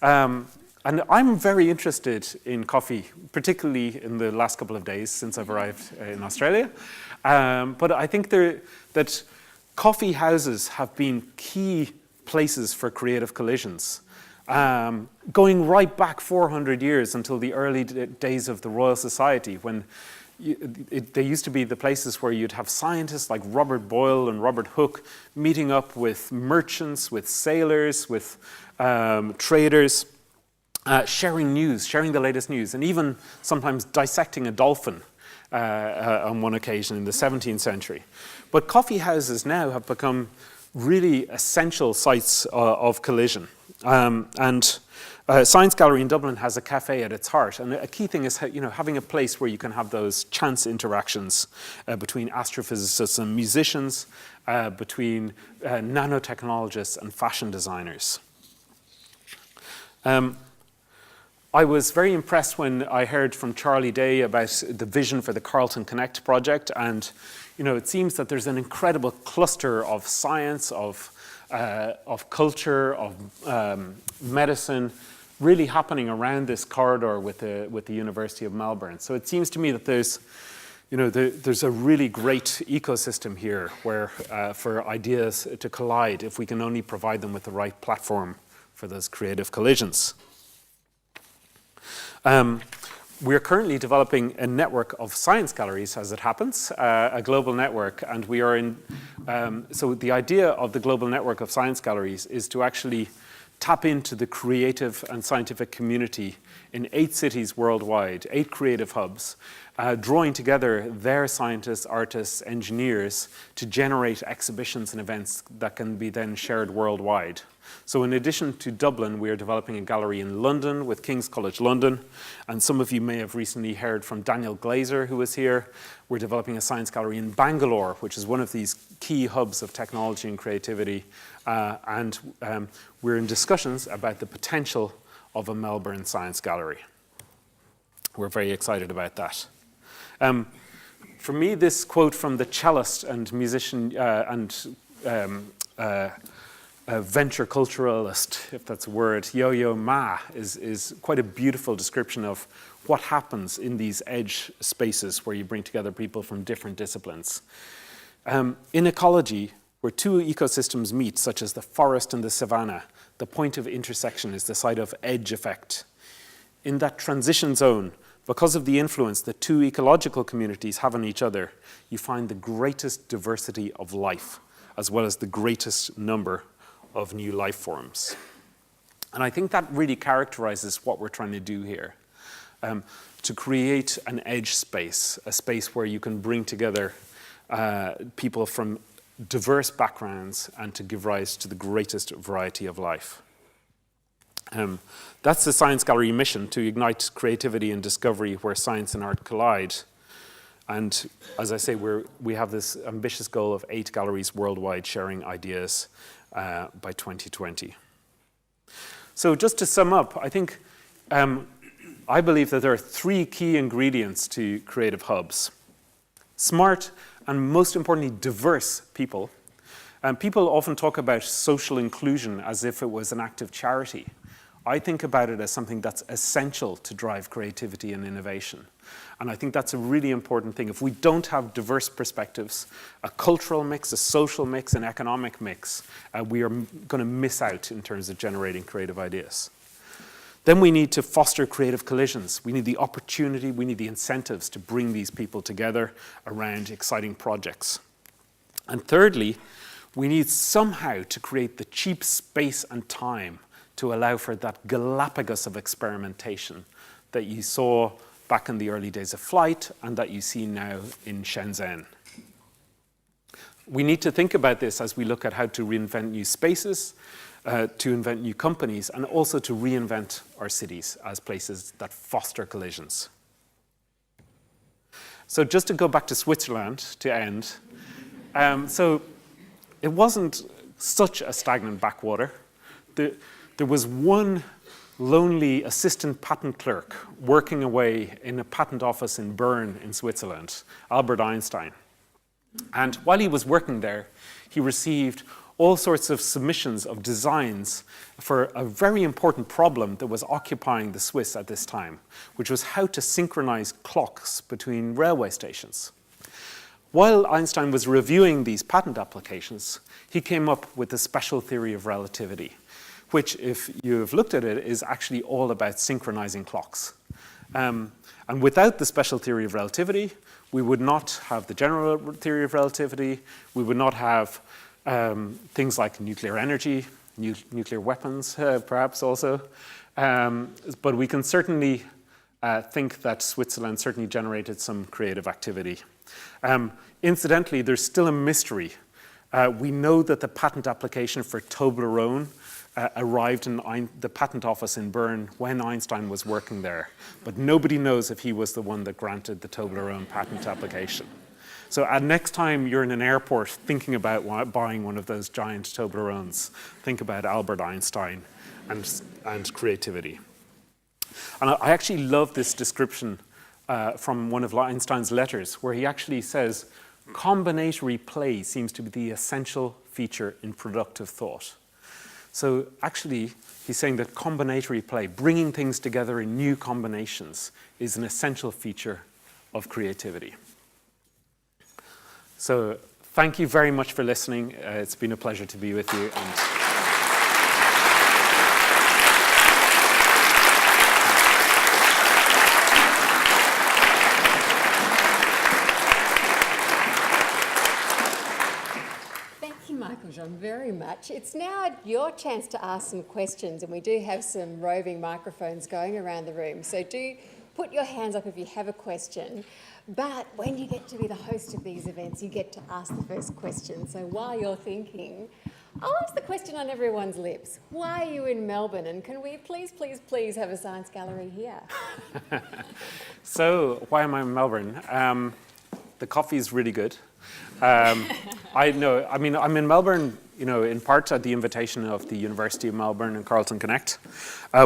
And I'm very interested in coffee, particularly in the last couple of days since I've arrived in Australia. But I think that coffee houses have been key places for creative collisions, going right back 400 years until the early days of the Royal Society, when they used to be the places where you'd have scientists like Robert Boyle and Robert Hooke meeting up with merchants, with sailors, with traders, sharing news, sharing the latest news, and even sometimes dissecting a dolphin on one occasion in the 17th century. But coffee houses now have become really essential sites of collision. And Science Gallery in Dublin has a cafe at its heart. And a key thing is having a place where you can have those chance interactions between astrophysicists and musicians, between nanotechnologists and fashion designers. I was very impressed when I heard from Charlie Day about the vision for the Carlton Connect project, and it seems that there's an incredible cluster of science, of culture, of medicine, really happening around this corridor with the University of Melbourne. So it seems to me that there's a really great ecosystem here where for ideas to collide, if we can only provide them with the right platform for those creative collisions. We're currently developing a network of science galleries, as it happens, a global network, and we are in. So the idea of the global network of science galleries is to actually tap into the creative and scientific community in 8 cities worldwide, 8 creative hubs, drawing together their scientists, artists, engineers to generate exhibitions and events that can be then shared worldwide. So in addition to Dublin, we are developing a gallery in London with King's College London. And some of you may have recently heard from Daniel Glazer, who was here. We're developing a science gallery in Bangalore, which is one of these key hubs of technology and creativity. And we're in discussions about the potential of a Melbourne Science Gallery. We're very excited about that. For me, this quote from the cellist and musician and venture culturalist, if that's a word, Yo-Yo Ma, is quite a beautiful description of what happens in these edge spaces where you bring together people from different disciplines. In ecology, where 2 ecosystems meet, such as the forest and the savanna, the point of intersection is the site of edge effect. In that transition zone, because of the influence that 2 ecological communities have on each other, you find the greatest diversity of life, as well as the greatest number of new life forms. And I think that really characterizes what we're trying to do here. To create an edge space, a space where you can bring together people from diverse backgrounds and to give rise to the greatest variety of life. That's the Science Gallery mission, to ignite creativity and discovery where science and art collide. And as I say, we have this ambitious goal of 8 galleries worldwide sharing ideas by 2020. So just to sum up, I think I believe that there are 3 key ingredients to creative hubs. Smart and, most importantly, diverse people. People often talk about social inclusion as if it was an act of charity. I think about it as something that's essential to drive creativity and innovation. And I think that's a really important thing. If we don't have diverse perspectives, a cultural mix, a social mix, an economic mix, we are going to miss out in terms of generating creative ideas. Then we need to foster creative collisions. We need the opportunity, we need the incentives to bring these people together around exciting projects. And thirdly, we need somehow to create the cheap space and time to allow for that Galapagos of experimentation that you saw back in the early days of flight and that you see now in Shenzhen. We need to think about this as we look at how to reinvent new spaces, to invent new companies, and also to reinvent our cities as places that foster collisions. So just to go back to Switzerland to end, so it wasn't such a stagnant backwater. There was one lonely assistant patent clerk working away in a patent office in Bern in Switzerland, Albert Einstein. And while he was working there, he received all sorts of submissions of designs for a very important problem that was occupying the Swiss at this time, which was how to synchronize clocks between railway stations. While Einstein was reviewing these patent applications, he came up with the special theory of relativity, which, if you've looked at it, is actually all about synchronizing clocks. And without the special theory of relativity, we would not have the general theory of relativity, we would not have things like nuclear energy, nuclear weapons, perhaps also. But we can certainly think that Switzerland certainly generated some creative activity. Incidentally, there's still a mystery. We know that the patent application for Toblerone arrived in the patent office in Bern when Einstein was working there. But nobody knows if he was the one that granted the Toblerone patent application. So next time you're in an airport thinking about buying one of those giant Toblerones, think about Albert Einstein and creativity. And I actually love this description from one of Einstein's letters, where he actually says, combinatory play seems to be the essential feature in productive thought. So actually, he's saying that combinatory play, bringing things together in new combinations, is an essential feature of creativity. So thank you very much for listening. It's been a pleasure to be with you. Michael John, very much. It's now your chance to ask some questions, and we do have some roving microphones going around the room, so do put your hands up if you have a question. But when you get to be the host of these events, you get to ask the first question. So while you're thinking, I'll ask the question on everyone's lips. Why are you in Melbourne, and can we please have a science gallery here? So why am I in Melbourne? The coffee is really good. I'm in Melbourne, in part at the invitation of the University of Melbourne and Carlton Connect.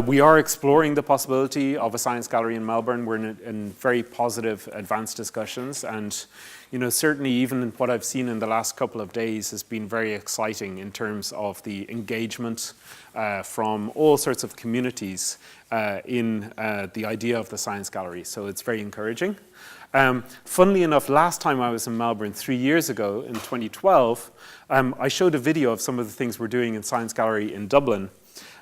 We are exploring the possibility of a science gallery in Melbourne. We're in very positive, advanced discussions, and certainly even what I've seen in the last couple of days has been very exciting in terms of the engagement from all sorts of communities in the idea of the science gallery. So it's very encouraging. Funnily enough, last time I was in Melbourne 3 years ago, in 2012, I showed a video of some of the things we're doing in Science Gallery in Dublin.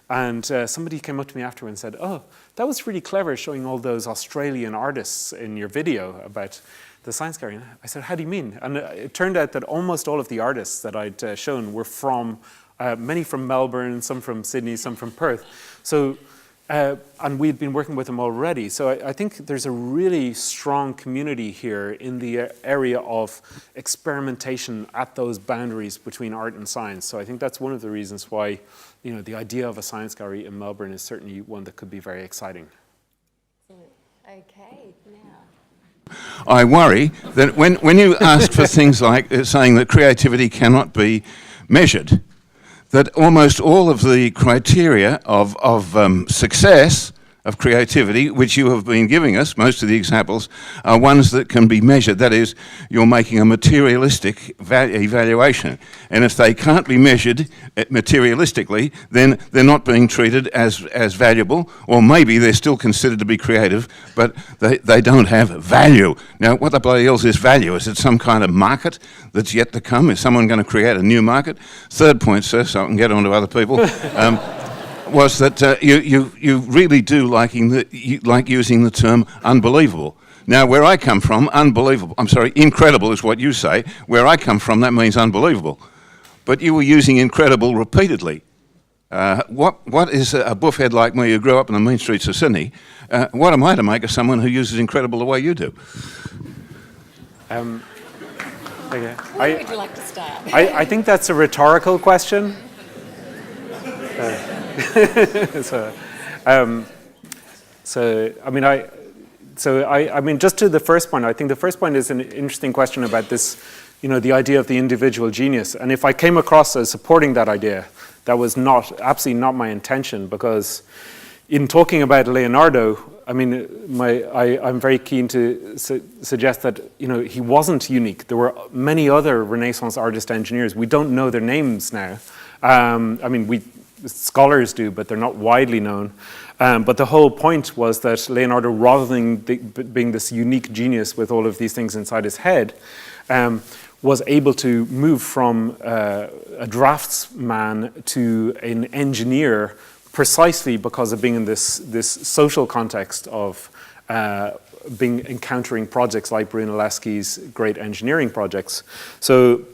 And somebody came up to me after and said, oh, that was really clever showing all those Australian artists in your video about the Science Gallery. And I said, how do you mean? And it turned out that almost all of the artists that I'd shown were from, many from Melbourne, some from Sydney, some from Perth. So. And we'd been working with them already. So I think there's a really strong community here in the area of experimentation at those boundaries between art and science. So I think that's one of the reasons why, the idea of a science gallery in Melbourne is certainly one that could be very exciting. Okay, now. I worry that when you ask for things like saying that creativity cannot be measured, that almost all of the criteria of success of creativity, which you have been giving us, most of the examples, are ones that can be measured. That is, you're making a materialistic evaluation. And if they can't be measured materialistically, then they're not being treated as valuable, or maybe they're still considered to be creative, but they don't have value. Now, what the bloody hell is value? Is it some kind of market that's yet to come? Is someone going to create a new market? Third point, sir, so I can get on to other people. Was that you really do like using the term unbelievable. Now, where I come from, incredible is what you say. Where I come from, that means unbelievable. But you were using incredible repeatedly. What is a buffhead like me who grew up in the mean streets of Sydney, what am I to make of someone who uses incredible the way you do? Okay. Where would you like to start? I think that's a rhetorical question. I mean, just to the first point, I think the first point is an interesting question about this, the idea of the individual genius. And if I came across as supporting that idea, that was absolutely not my intention, because in talking about Leonardo, I mean, I'm very keen to suggest that, he wasn't unique. There were many other Renaissance artist engineers. We don't know their names now. I mean, scholars do, but they're not widely known. But the whole point was that Leonardo, rather than being this unique genius with all of these things inside his head, was able to move from a draftsman to an engineer precisely because of being in this social context of encountering projects like Brunelleschi's great engineering projects. So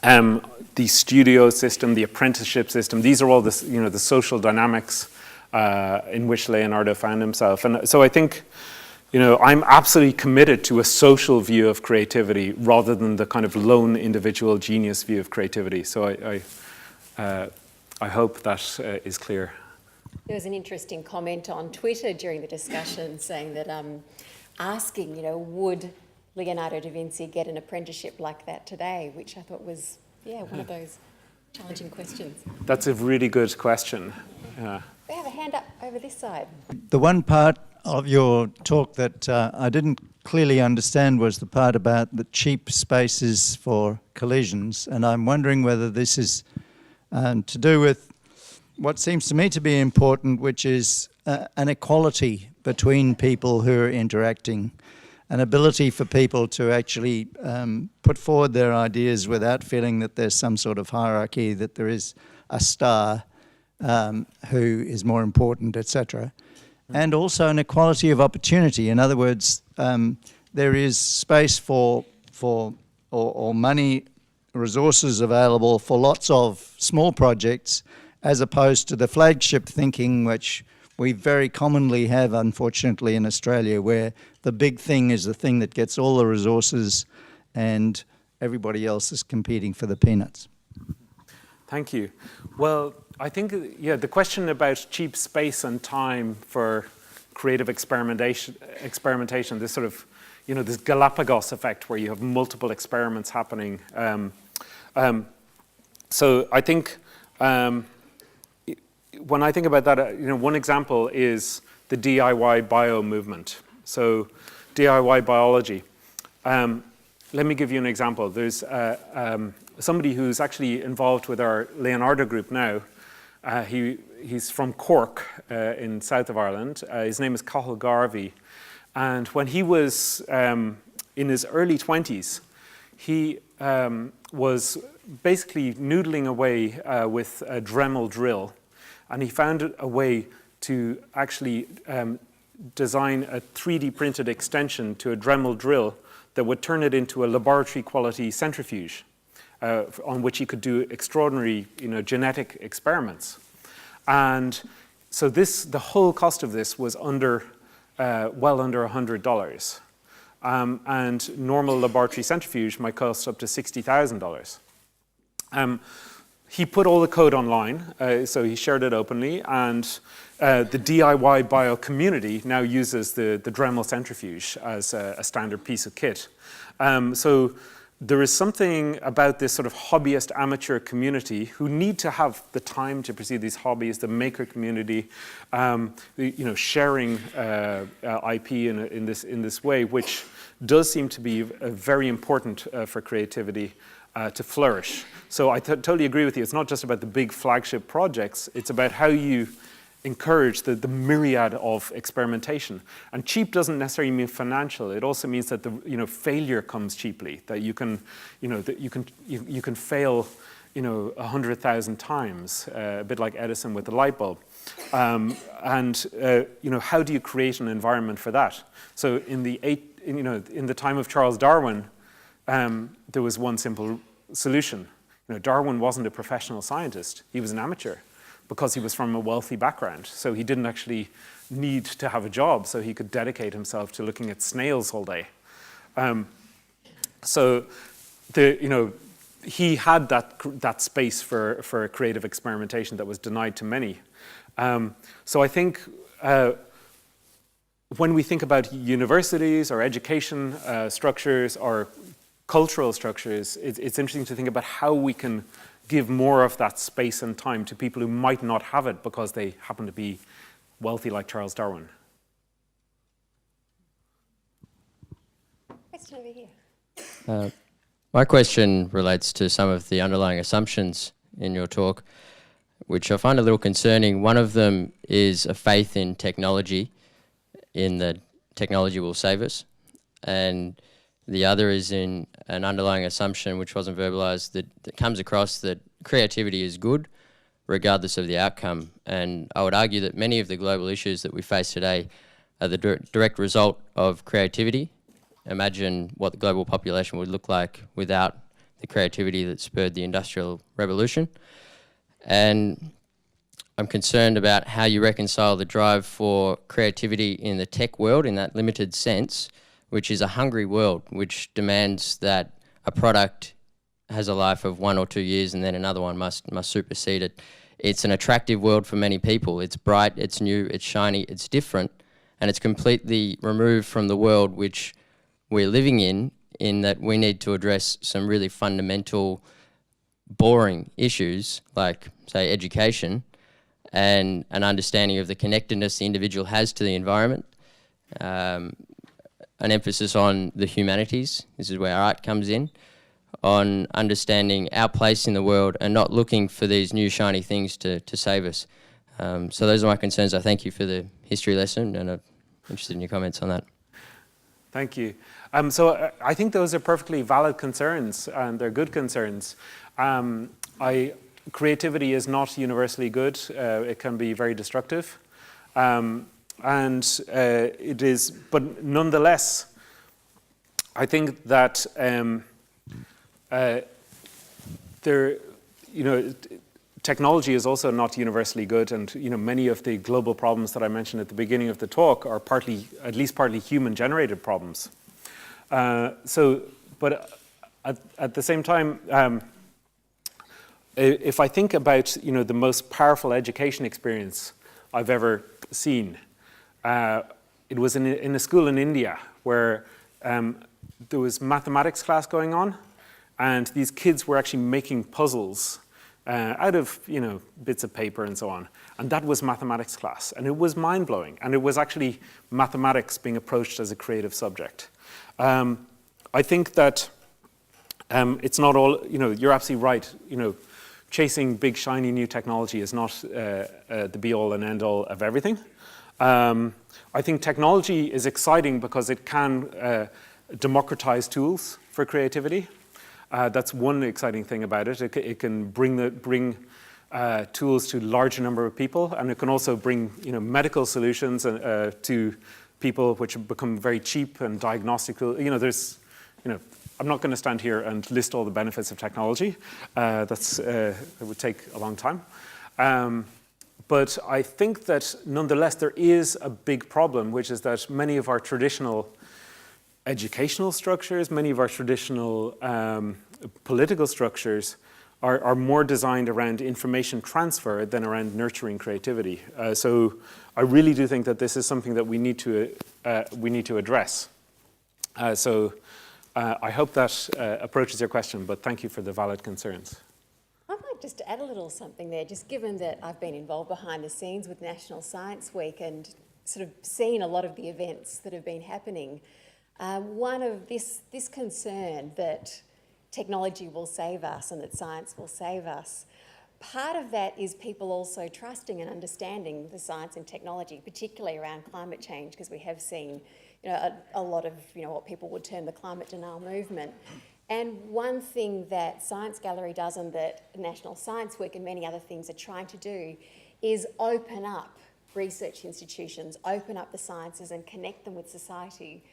the studio system, the apprenticeship system, these are all the social dynamics in which Leonardo found himself. And so I think, I'm absolutely committed to a social view of creativity rather than the kind of lone individual genius view of creativity. So I hope that is clear. There was an interesting comment on Twitter during the discussion saying that asking, would Leonardo da Vinci get an apprenticeship like that today, which I thought was, one of those challenging questions. That's a really good question. Yeah. We have a hand up over this side. The one part of your talk that I didn't clearly understand was the part about the cheap spaces for collisions, and I'm wondering whether this is to do with what seems to me to be important, which is an equality between people who are interacting, an ability for people to actually put forward their ideas without feeling that there's some sort of hierarchy, that there is a star who is more important, etc. And also an equality of opportunity. In other words, there is space for money, resources available for lots of small projects, as opposed to the flagship thinking, which we very commonly have, unfortunately, in Australia, where the big thing is the thing that gets all the resources and everybody else is competing for the peanuts. Thank you. Well, I think, the question about cheap space and time for creative experimentation, this sort of, this Galapagos effect where you have multiple experiments happening. So I think when I think about that, one example is the DIY bio movement. So DIY biology. Let me give you an example. There's somebody who's actually involved with our Leonardo Group now. He's from Cork in south of Ireland. His name is Cathal Garvey. And when he was in his early 20s, he was basically noodling away with a Dremel drill. And he found a way to actually design a 3D printed extension to a Dremel drill that would turn it into a laboratory quality centrifuge on which he could do extraordinary, genetic experiments. And so the whole cost of this was well under $100. And normal laboratory centrifuge might cost up to $60,000. He put all the code online, so he shared it openly, and the DIY bio community now uses the Dremel centrifuge as a standard piece of kit. So there is something about this sort of hobbyist amateur community who need to have the time to pursue these hobbies, the maker community, sharing IP in this way, which does seem to be very important for creativity to flourish. So I totally agree with you. It's not just about the big flagship projects. It's about how you encourage the myriad of experimentation. And cheap doesn't necessarily mean financial. It also means that failure comes cheaply. That you can fail 100,000 times, a bit like Edison with the light bulb. How do you create an environment for that? So in the time of Charles Darwin, there was one simple solution. Darwin wasn't a professional scientist. He was an amateur because he was from a wealthy background. So he didn't actually need to have a job, so he could dedicate himself to looking at snails all day. he had that space for creative experimentation that was denied to many. So I think when we think about universities or education structures or cultural structures, it's interesting to think about how we can give more of that space and time to people who might not have it because they happen to be wealthy like Charles Darwin. Question over here. My question relates to some of the underlying assumptions in your talk, which I find a little concerning. One of them is a faith in technology, in that technology will save us. And the other is in an underlying assumption, which wasn't verbalized, that comes across that creativity is good, regardless of the outcome. And I would argue that many of the global issues that we face today are the direct result of creativity. Imagine what the global population would look like without the creativity that spurred the Industrial Revolution. And I'm concerned about how you reconcile the drive for creativity in the tech world, in that limited sense, which is a hungry world, which demands that a product has a life of 1 or 2 years and then another one must supersede it. It's an attractive world for many people. It's bright, it's new, it's shiny, it's different, and it's completely removed from the world which we're living in that we need to address some really fundamental, boring issues like, say, education and an understanding of the connectedness the individual has to the environment, an emphasis on the humanities, this is where art comes in, on understanding our place in the world and not looking for these new shiny things to save us. So those are my concerns. I thank you for the history lesson, and I'm interested in your comments on that. Thank you. So I think those are perfectly valid concerns, and they're good concerns. Creativity is not universally good. It can be very destructive. It is, but nonetheless, I think that technology is also not universally good, and many of the global problems that I mentioned at the beginning of the talk are at least partly human-generated problems. But at the same time, if I think about the most powerful education experience I've ever seen, it was in a school in India where there was mathematics class going on, and these kids were actually making puzzles out of bits of paper and so on, and that was mathematics class, and it was mind-blowing, and it was actually mathematics being approached as a creative subject. I think that it's not all, you're absolutely right, chasing big shiny new technology is not the be-all and end-all of everything. I think technology is exciting because it can democratize tools for creativity. That's one exciting thing about it. It can bring tools to a larger number of people, and it can also bring medical solutions to people which become very cheap and diagnostical. I'm not going to stand here and list all the benefits of technology. It would take a long time. But I think that nonetheless there is a big problem, which is that many of our traditional educational structures, many of our traditional political structures are more designed around information transfer than around nurturing creativity. So I really do think that this is something that we need to address. I hope that approaches your question, but thank you for the valid concerns. I might just add a little something there, just given that I've been involved behind the scenes with National Science Week and sort of seen a lot of the events that have been happening. One of this concern that technology will save us and that science will save us, part of that is people also trusting and understanding the science and technology, particularly around climate change, because we have seen a lot of what people would term the climate denial movement. And one thing that Science Gallery does, and that National Science Week and many other things are trying to do, is open up research institutions, open up the sciences and connect them with society.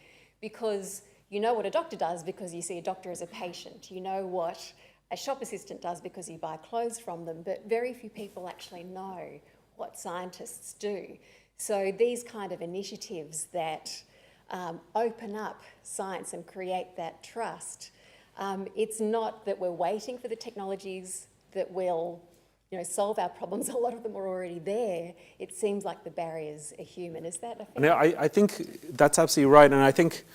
Because you know what a doctor does because you see a doctor as a patient. You know what a shop assistant does because you buy clothes from them, but very few people actually know what scientists do. So these kind of initiatives that open up science and create that trust It's not that we're waiting for the technologies that will, solve our problems. A lot of them are already there. It seems like the barriers are human. Is that a fair? No, I think that's absolutely right. And I think,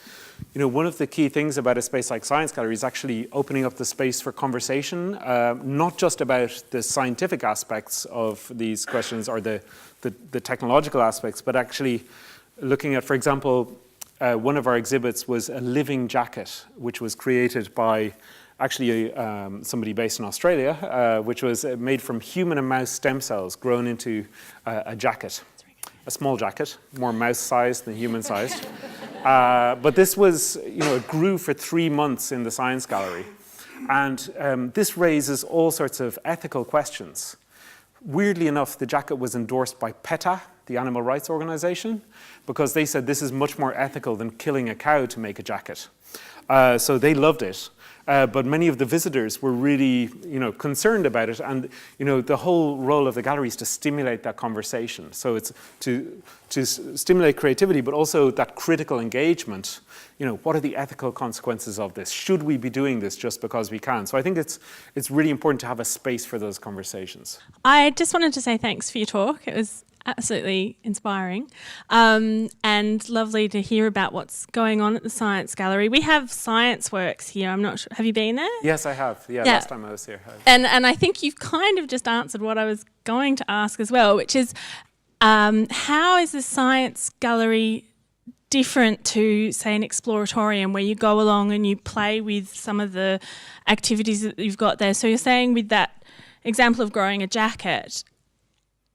one of the key things about a space like Science Gallery is actually opening up the space for conversation, not just about the scientific aspects of these questions or the technological aspects, but actually looking at, for example, one of our exhibits was a living jacket, which was created by actually somebody based in Australia, which was made from human and mouse stem cells grown into a jacket, a small jacket, more mouse-sized than human-sized. But this was, it grew for 3 months in the Science Gallery. And this raises all sorts of ethical questions. Weirdly enough, the jacket was endorsed by PETA, the animal rights organization, because they said this is much more ethical than killing a cow to make a jacket. So they loved it. But many of the visitors were really, concerned about it. And, the whole role of the gallery is to stimulate that conversation. So it's to stimulate creativity, but also that critical engagement. What are the ethical consequences of this? Should we be doing this just because we can? So I think it's really important to have a space for those conversations. I just wanted to say thanks for your talk. It was absolutely inspiring and lovely to hear about what's going on at the Science Gallery. We have Science Works here. I'm not sure. Have you been there? Yes, I have. Yeah. Last time I was here. And I think you've kind of just answered what I was going to ask as well, which is how is the Science Gallery different to, say, an exploratorium where you go along and you play with some of the activities that you've got there? So you're saying with that example of growing a jacket,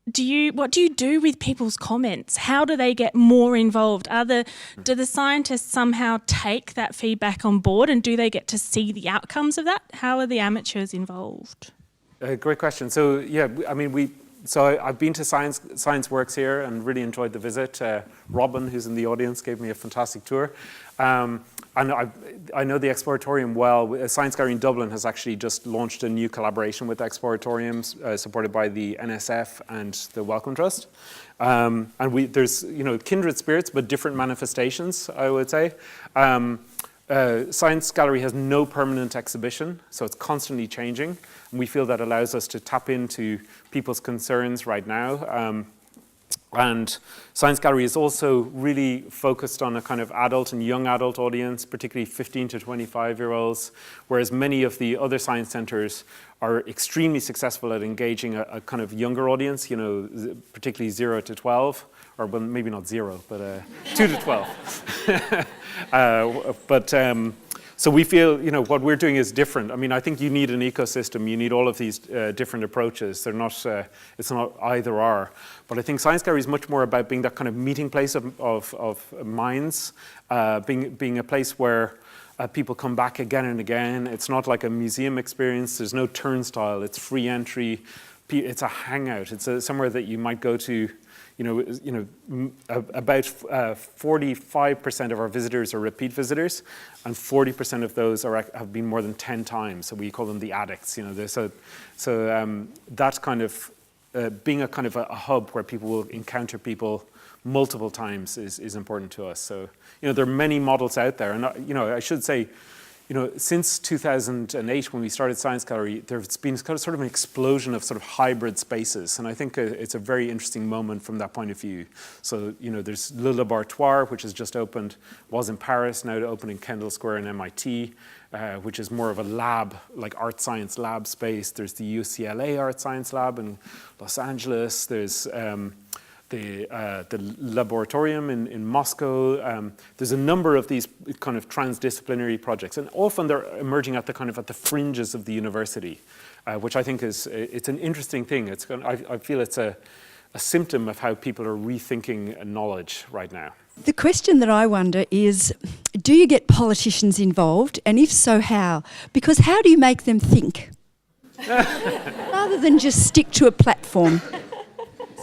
what do you do with people's comments? How do they get more involved? Do the scientists somehow take that feedback on board, and do they get to see the outcomes of that? How are the amateurs involved? Great question. So yeah, I've been to Science Works here and really enjoyed the visit. Robin, who's in the audience, gave me a fantastic tour. And I know the Exploratorium well. Science Gallery in Dublin has actually just launched a new collaboration with Exploratoriums, supported by the NSF and the Wellcome Trust. And there's kindred spirits, but different manifestations, I would say. Science Gallery has no permanent exhibition, so it's constantly changing. And we feel that allows us to tap into people's concerns right now. And Science Gallery is also really focused on a kind of adult and young adult audience, particularly 15 to 25-year-olds, whereas many of the other science centres are extremely successful at engaging a kind of younger audience, particularly 0 to 12, or well, maybe not 0, but 2 to 12. So we feel, what we're doing is different. I mean, I think you need an ecosystem. You need all of these different approaches. They're not, it's not either or. But I think Science Gallery is much more about being that kind of meeting place of minds, being a place where people come back again and again. It's not like a museum experience. There's no turnstile. It's free entry. It's a hangout. It's somewhere that you might go to. About 45% of our visitors are repeat visitors, and 40% of those have been more than 10 times. So we call them the addicts. That kind of being a kind of a hub where people will encounter people multiple times is important to us. So there are many models out there, and I should say, since 2008 when we started Science Gallery, there's been sort of an explosion of sort of hybrid spaces, and I think it's a very interesting moment from that point of view. So there's Le Laboratoire, which has just opened, was in Paris, now to open in Kendall Square in MIT, which is more of a lab, like art science lab space. There's the UCLA Art Science Lab in Los Angeles. There's the Laboratorium in Moscow. There's a number of these kind of transdisciplinary projects, and often they're emerging at the fringes of the university, which I think it's an interesting thing. I feel it's a symptom of how people are rethinking knowledge right now. The question that I wonder is, do you get politicians involved, and if so, how? Because how do you make them think? Rather than just stick to a platform.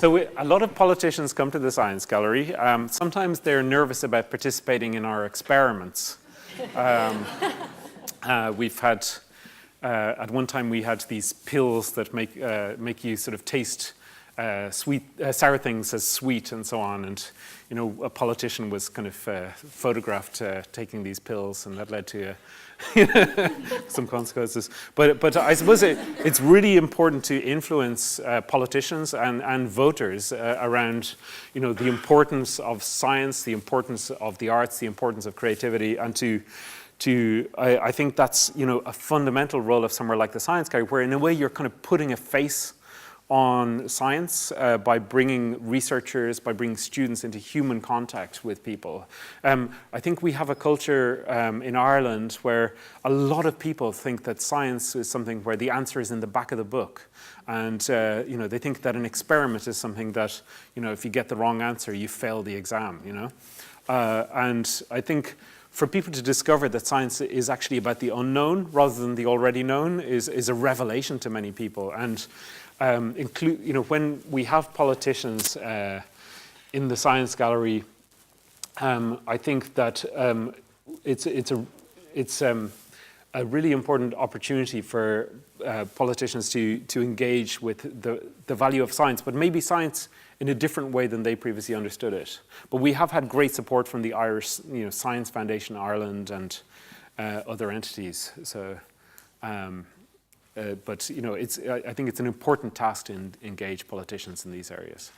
So a lot of politicians come to the Science Gallery. Sometimes they're nervous about participating in our experiments. We've had, at one time we had these pills that make you sort of taste sour things as sweet and so on. And, you know, a politician was kind of photographed taking these pills, and that led to some consequences. But I suppose it's really important to influence politicians and voters around, you know, the importance of science, the importance of the arts, the importance of creativity, and I think that's, you know, a fundamental role of somewhere like the Science Gallery, where in a way you're kind of putting a face on science by bringing researchers, by bringing students into human contact with people. I think we have a culture in Ireland where a lot of people think that science is something where the answer is in the back of the book. And you know, they think that an experiment is something that, you know, if you get the wrong answer, you fail the exam, you know. And I think for people to discover that science is actually about the unknown rather than the already known is a revelation to many people. And you know, when we have politicians in the Science Gallery, I think that it's a really important opportunity for politicians to engage with the value of science, but maybe science in a different way than they previously understood it. But we have had great support from the Irish, you know, Science Foundation Ireland and other entities. So. But you know, I think it's an important task to engage politicians in these areas.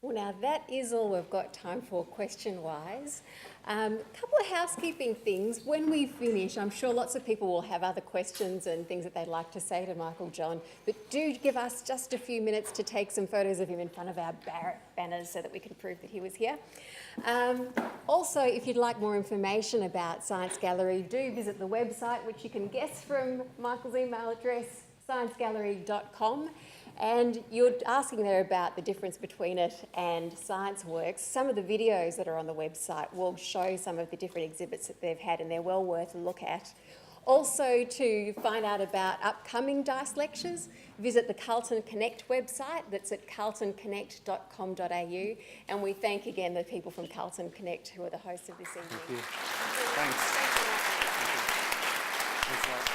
Well, now that is all we've got time for question-wise. A couple of housekeeping things. When we finish, I'm sure lots of people will have other questions and things that they'd like to say to Michael John, but do give us just a few minutes to take some photos of him in front of our banners so that we can prove that he was here. Also, if you'd like more information about Science Gallery, do visit the website, which you can guess from Michael's email address, sciencegallery.com. And you're asking there about the difference between it and Science Works. Some of the videos that are on the website will show some of the different exhibits that they've had, and they're well worth a look at. Also, to find out about upcoming DICE lectures, visit the Carlton Connect website. That's at carltonconnect.com.au. And we thank again the people from Carlton Connect who are the hosts of this evening. Thank you. Thanks. Thank you. Thanks a lot.